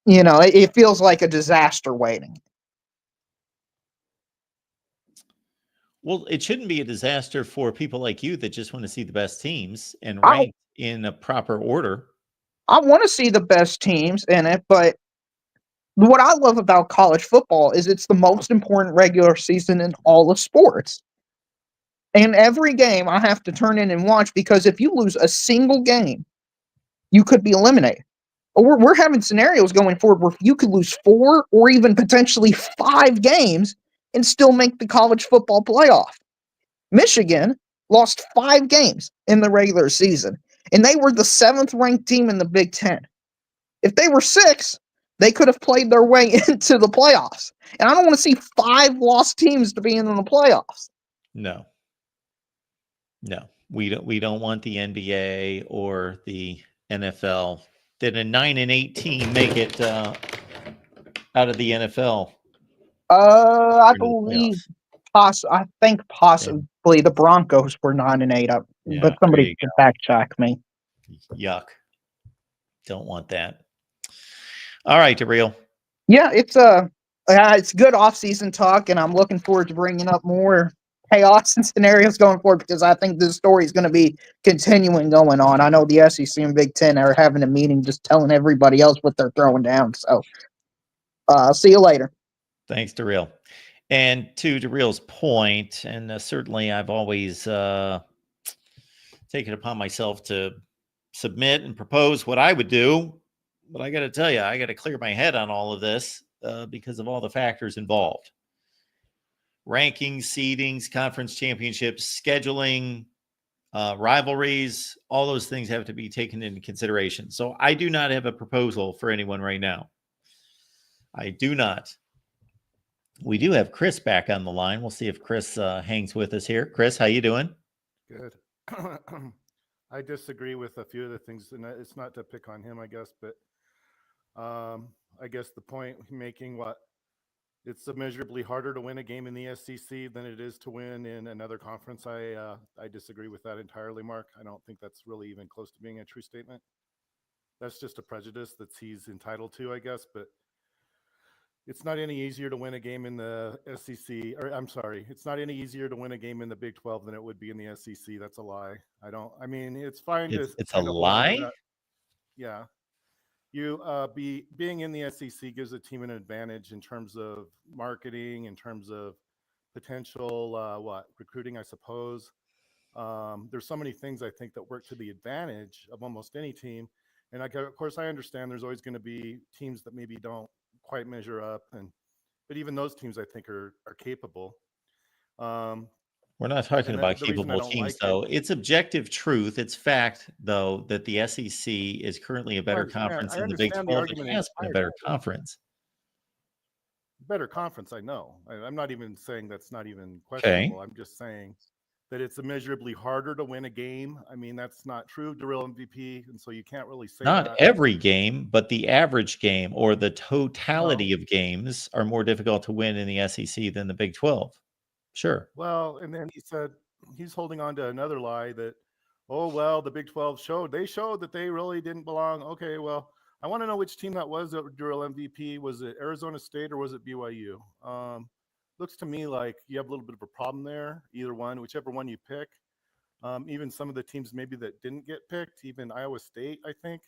it feels like a disaster waiting. Well, it shouldn't be a disaster for people like you that just want to see the best teams and rank in a proper order. I want to see the best teams in it, but what I love about college football is it's the most important regular season in all of sports. And every game I have to turn in and watch because if you lose a single game, you could be eliminated. We're having scenarios going forward where you could lose 4 or even potentially 5 games and still make the college football playoff. Michigan lost 5 games in the regular season, and they were the 7th ranked team in the Big Ten. If they were 6, they could have played their way into the playoffs. And I don't want to see 5 lost teams to be in the playoffs. No, we don't want the NBA or the NFL. Did a 9-8 team make it out of the NFL? I believe I think possibly the Broncos were 9-8 up, but somebody can fact check me. Yuck! Don't want that. All right, DeReal. Yeah, it's good off-season talk, and I'm looking forward to bringing up more chaos and scenarios going forward because I think this story is going to be continuing going on. I know the SEC and Big Ten are having a meeting just telling everybody else what they're throwing down. So, I'll see you later. Thanks, DeReal. And to DeReal's point, and certainly I've always taken upon myself to submit and propose what I would do. But I got to tell you, I got to clear my head on all of this because of all the factors involved. Rankings, seedings, conference championships, scheduling, rivalries, all those things have to be taken into consideration. So I do not have a proposal for anyone right now. I do not. We do have Chris back on the line. We'll see if Chris hangs with us here. Chris, how you doing? Good. I disagree with a few of the things, and it's not to pick on him, I guess, but I guess the point making it's immeasurably harder to win a game in the SEC than it is to win in another conference. I disagree with that entirely, Mark. I don't think that's really even close to being a true statement. That's just a prejudice that he's entitled to, I guess, but it's not any easier to win a game in the SEC, or I'm sorry, it's not any easier to win a game in the Big 12 than it would be in the SEC. That's a lie. It's fine to. It's a lie? Yeah. Being in the SEC gives a team an advantage in terms of marketing, in terms of potential, recruiting, I suppose. There's so many things I think that work to the advantage of almost any team. And of course, I understand there's always going to be teams that maybe don't quite measure up, but even those teams I think are capable. We're not talking about capable teams, though. It's objective truth. It's fact, though, that the SEC is currently a better conference than the Big 12. It has been a better conference. Better conference, I know. I'm not even saying that's not even questionable. Okay. I'm just saying that it's immeasurably harder to win a game. I mean, that's not true, DeReal MVP, and so you can't really say not that. Every game, but the average game or the totality of games are more difficult to win in the SEC than the Big 12. Sure. Well, and then he said he's holding on to another lie that, oh, well, the Big 12 showed that they really didn't belong. Okay, well, I want to know which team that was that drew MVP. Was it Arizona State or was it BYU? Looks to me like you have a little bit of a problem there. Either one, whichever one you pick. Even some of the teams maybe that didn't get picked, even Iowa State, I think,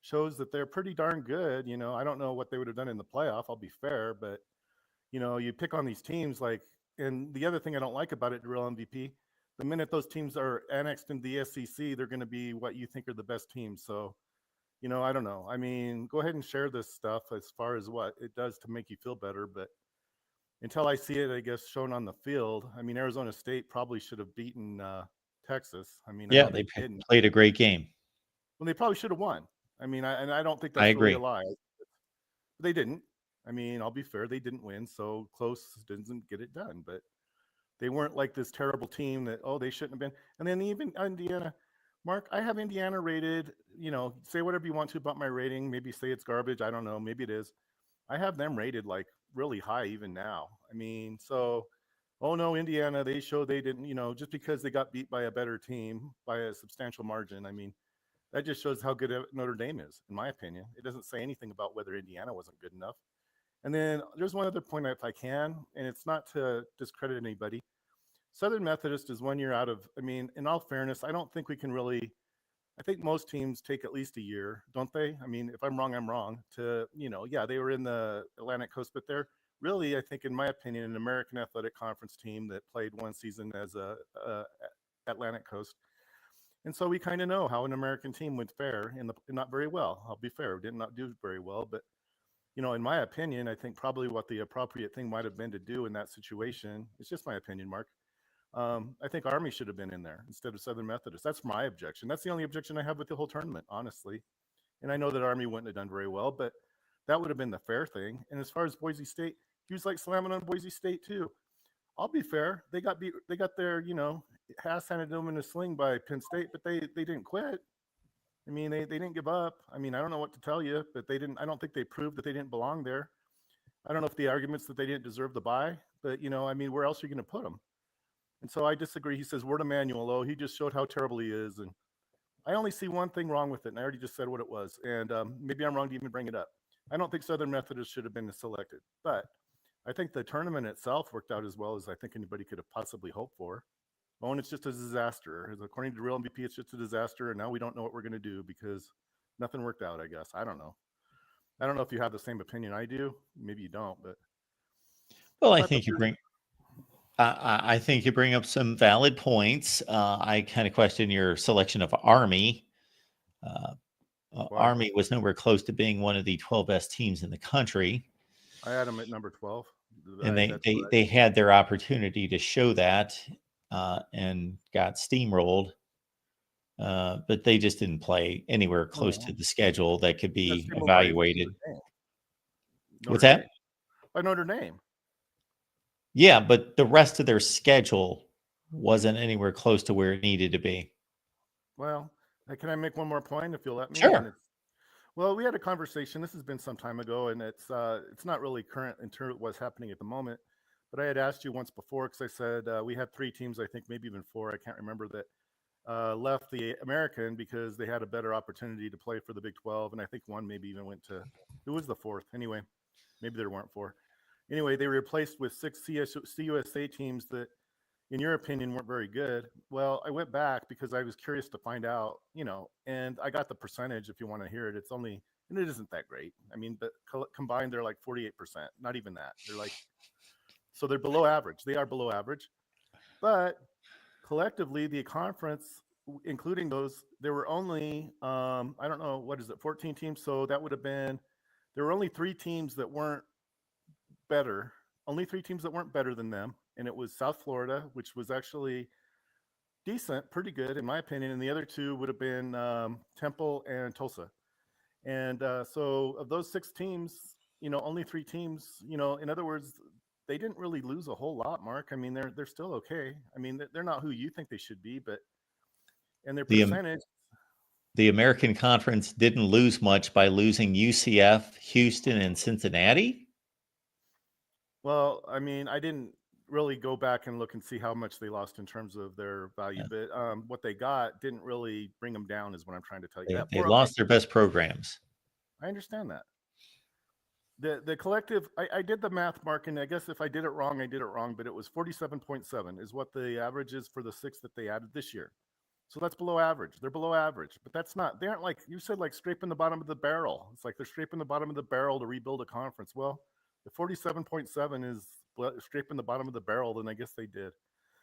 shows that they're pretty darn good. You know, I don't know what they would have done in the playoff. I'll be fair, but you know, you pick on these teams like. And the other thing I don't like about it, real MVP, the minute those teams are annexed into the SEC, they're going to be what you think are the best teams. So, you know, I don't know. I mean, go ahead and share this stuff as far as what it does to make you feel better. But until I see it, I guess, shown on the field, I mean, Arizona State probably should have beaten Texas. I mean, I Yeah, know they they didn't. played a great game. Well, they probably should have won. I mean, I don't think I that's really agree. a lie. They didn't. I mean, I'll be fair. They didn't win. So close doesn't get it done. But they weren't like this terrible team that, oh, they shouldn't have been. And then even Indiana, Mark, I have Indiana rated, you know, say whatever you want to about my rating. Maybe say it's garbage. I don't know. Maybe it is. I have them rated like really high even now. I mean, so, oh no, Indiana, they showed they didn't, you know, just because they got beat by a better team by a substantial margin. I mean, that just shows how good Notre Dame is, in my opinion. It doesn't say anything about whether Indiana wasn't good enough. And then there's one other point, if I can, and it's not to discredit anybody. Southern Methodist is 1 year out of, I mean, in all fairness, I don't think we can really, I think most teams take at least a year, don't they? I mean, if I'm wrong, I'm wrong. To, you know, yeah, they were in the Atlantic Coast, but they're really, I think, in my opinion, an American Athletic Conference team that played one season as a Atlantic Coast. And so we kind of know how an American team would fare not very well. I'll be fair, did not do very well, but you know, in my opinion, I think probably what the appropriate thing might have been to do in that situation, it's just my opinion, Mark. I think Army should have been in there instead of Southern Methodist. That's my objection. That's the only objection I have with the whole tournament, honestly. And I know that Army wouldn't have done very well, but that would have been the fair thing. And as far as Boise State, he was like slamming on Boise State too. I'll be fair. They got beat. They got their, you know, ass handed to them in a sling by Penn State, but they didn't quit. I mean, they didn't give up. I mean, I don't know what to tell you, but they didn't. I don't think they proved that they didn't belong there. I don't know if the arguments that they didn't deserve the bye, but you know, I mean, where else are you going to put them? And so I disagree. He says, word Emmanuel. Oh, he just showed how terrible he is. And I only see one thing wrong with it. And I already just said what it was. And maybe I'm wrong to even bring it up. I don't think Southern Methodist should have been selected, but I think the tournament itself worked out as well as I think anybody could have possibly hoped for. Oh, and it's just a disaster. According to Real MVP, it's just a disaster. And now we don't know what we're going to do because nothing worked out, I guess. I don't know. I don't know if you have the same opinion I do. Maybe you don't, but. Well, I think you bring up some valid points. I kind of question your selection of Army. Army was nowhere close to being one of the 12 best teams in the country. I had them at number 12. And they had their opportunity to show that and got steamrolled. But they just didn't play anywhere close to the schedule that could be evaluated. What's that? By Notre Dame. Yeah, but the rest of their schedule wasn't anywhere close to where it needed to be. Well, can I make one more point if you'll let me? Sure. Well, we had a conversation. This has been some time ago, and it's not really current in terms of what's happening at the moment. But I had asked you once before because I said we had 3 teams, I think maybe even 4, I can't remember, that left the American because they had a better opportunity to play for the Big 12. And I think one maybe even went to, who was the 4th? Anyway, maybe there weren't 4. Anyway, they were replaced with 6 CUSA teams that, in your opinion, weren't very good. Well, I went back because I was curious to find out, you know, and I got the percentage. If you want to hear it, it's only, and it isn't that great. I mean, but combined, they're like 48%, not even that. They're like, so they're below average. They are below average. But collectively, the conference, including those, there were only, I don't know, 14 teams? So that would have been, there were only 3 teams that weren't better. Only 3 teams that weren't better than them. And it was South Florida, which was actually decent, pretty good, in my opinion. And the other 2 would have been Temple and Tulsa. And so of those 6 teams, you know, only 3 teams, you know, in other words, they didn't really lose a whole lot, Mark. I mean, they're still okay. I mean, they're not who you think they should be, but, and their percentage. The American Conference didn't lose much by losing UCF, Houston, and Cincinnati. Well, I mean, I didn't really go back and look and see how much they lost in terms of their value, but what they got didn't really bring them down is what I'm trying to tell you. They lost their best programs. I understand that. The collective, I did the math, Mark, and I guess if I did it wrong, I did it wrong, but it was 47.7 is what the average is for the 6 that they added this year. So that's below average. They're below average, but that's not, they aren't like, you said, like scraping the bottom of the barrel. It's like they're scraping the bottom of the barrel to rebuild a conference. Well, the 47.7 is scraping the bottom of the barrel, then I guess they did.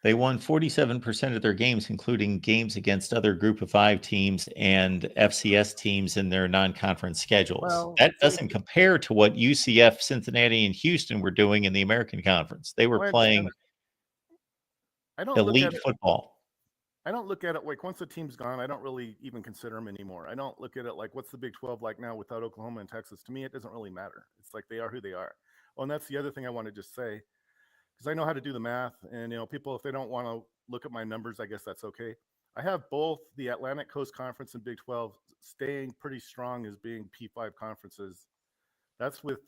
They won 47% of their games, including games against other Group of 5 teams and FCS teams in their non-conference schedules. Well, that doesn't compare to what UCF, Cincinnati, and Houston were doing in the American Conference. They were playing elite football. I don't look at it like once the team's gone, I don't really even consider them anymore. I don't look at it like what's the Big 12 like now without Oklahoma and Texas. To me, it doesn't really matter. It's like they are who they are. Oh, and that's the other thing I want to just say, because I know how to do the math. And, people, if they don't want to look at my numbers, I guess that's okay. I have both the Atlantic Coast Conference and Big 12 staying pretty strong as being P5 conferences. That's with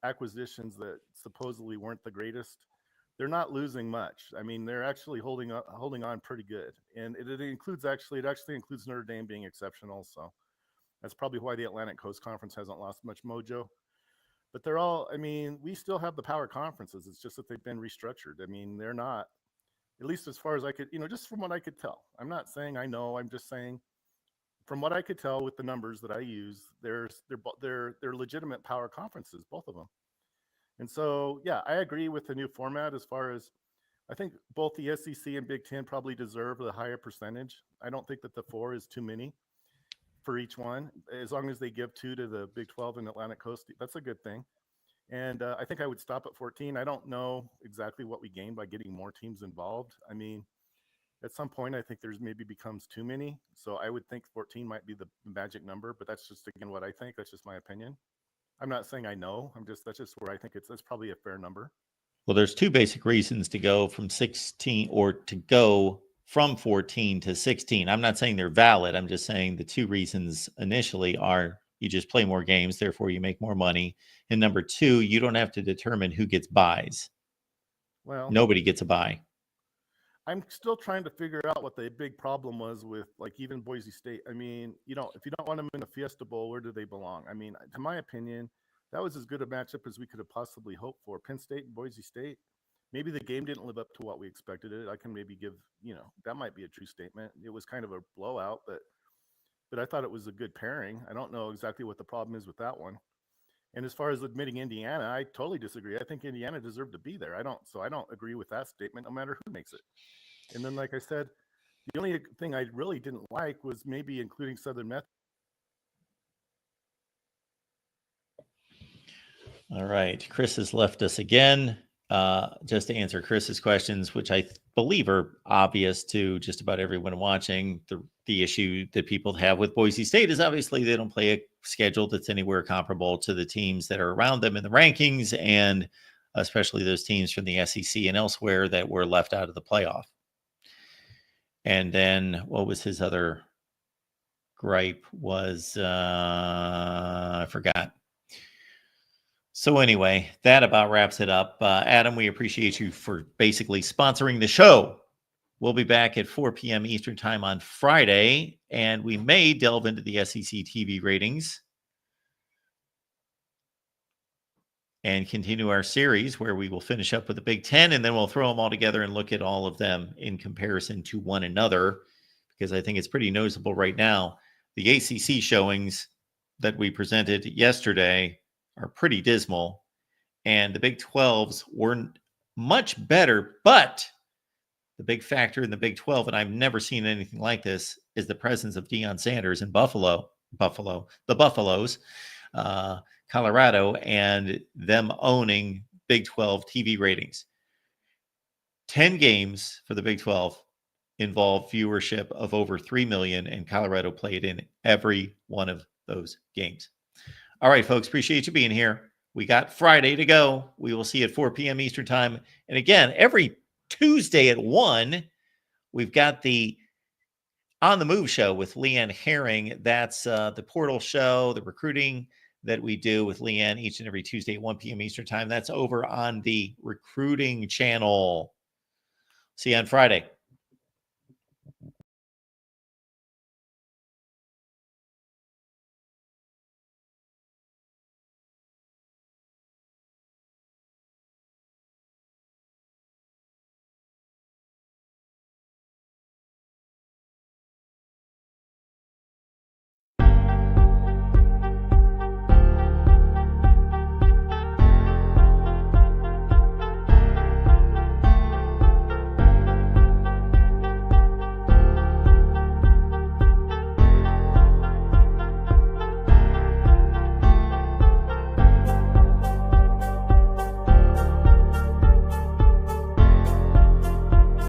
acquisitions that supposedly weren't the greatest. They're not losing much. I mean, they're actually holding on pretty good. And it includes it actually includes Notre Dame being exceptional. So that's probably why the Atlantic Coast Conference hasn't lost much mojo. But they're all, I mean, we still have the power conferences. It's just that they've been restructured. I mean, they're not, at least as far as I could, just from what I could tell. I'm not saying I know, I'm just saying from what I could tell with the numbers that I use, they're legitimate power conferences, both of them. And so, yeah, I agree with the new format as far as I think both the SEC and Big Ten probably deserve the higher percentage. I don't think that the 4 is too many for each one, as long as they give 2 to the Big 12 and Atlantic Coast. That's a good thing. And I think I would stop at 14. I don't know exactly what we gain by getting more teams involved. I mean, at some point, I think there's maybe becomes too many. So I would think 14 might be the magic number, but that's just, again, what I think. That's just my opinion. I'm not saying I know. That's just where I think that's probably a fair number. Well, there's 2 basic reasons to go from 16 or to go from 14 to 16. I'm not saying they're valid. I'm just saying the 2 reasons initially are you just play more games, therefore you make more money. And number 2, you don't have to determine who gets buys. Well, nobody gets a buy. I'm still trying to figure out what the big problem was with, like, even Boise State. I mean, if you don't want them in the Fiesta Bowl, where do they belong? I mean, to my opinion, that was as good a matchup as we could have possibly hoped for. Penn State and Boise State. Maybe the game didn't live up to what we expected it. I can maybe give, that might be a true statement. It was kind of a blowout, but I thought it was a good pairing. I don't know exactly what the problem is with that one. And as far as admitting Indiana, I totally disagree. I think Indiana deserved to be there. I don't agree with that statement, no matter who makes it. And then, like I said, the only thing I really didn't like was maybe including Southern Methodist. All right. Chris has left us again. Just to answer Chris's questions, which I believe are obvious to just about everyone watching. The issue that people have with Boise State is obviously they don't play a schedule that's anywhere comparable to the teams that are around them in the rankings, and especially those teams from the SEC and elsewhere that were left out of the playoff. And then what was his other gripe was, I forgot. So anyway, that about wraps it up. Adam, we appreciate you for basically sponsoring the show. We'll be back at 4 p.m. Eastern time on Friday, and we may delve into the SEC TV ratings and continue our series where we will finish up with the Big Ten, and then we'll throw them all together and look at all of them in comparison to one another, because I think it's pretty noticeable right now. The ACC showings that we presented yesterday are pretty dismal, and the Big 12s weren't much better, but the big factor in the Big 12, and I've never seen anything like this, is the presence of Deion Sanders in the Buffaloes, Colorado, and them owning Big 12 TV ratings. 10 games for the Big 12 involve viewership of over 3 million, and Colorado played in every one of those games. All right, folks, appreciate you being here. We got Friday to go. We will see you at 4 p.m. Eastern time. And again, every Tuesday at 1, we've got the On the Move show with Leanne Herring. That's the portal show, the recruiting that we do with Leanne each and every Tuesday at 1 p.m. Eastern time. That's over on the recruiting channel. See you on Friday.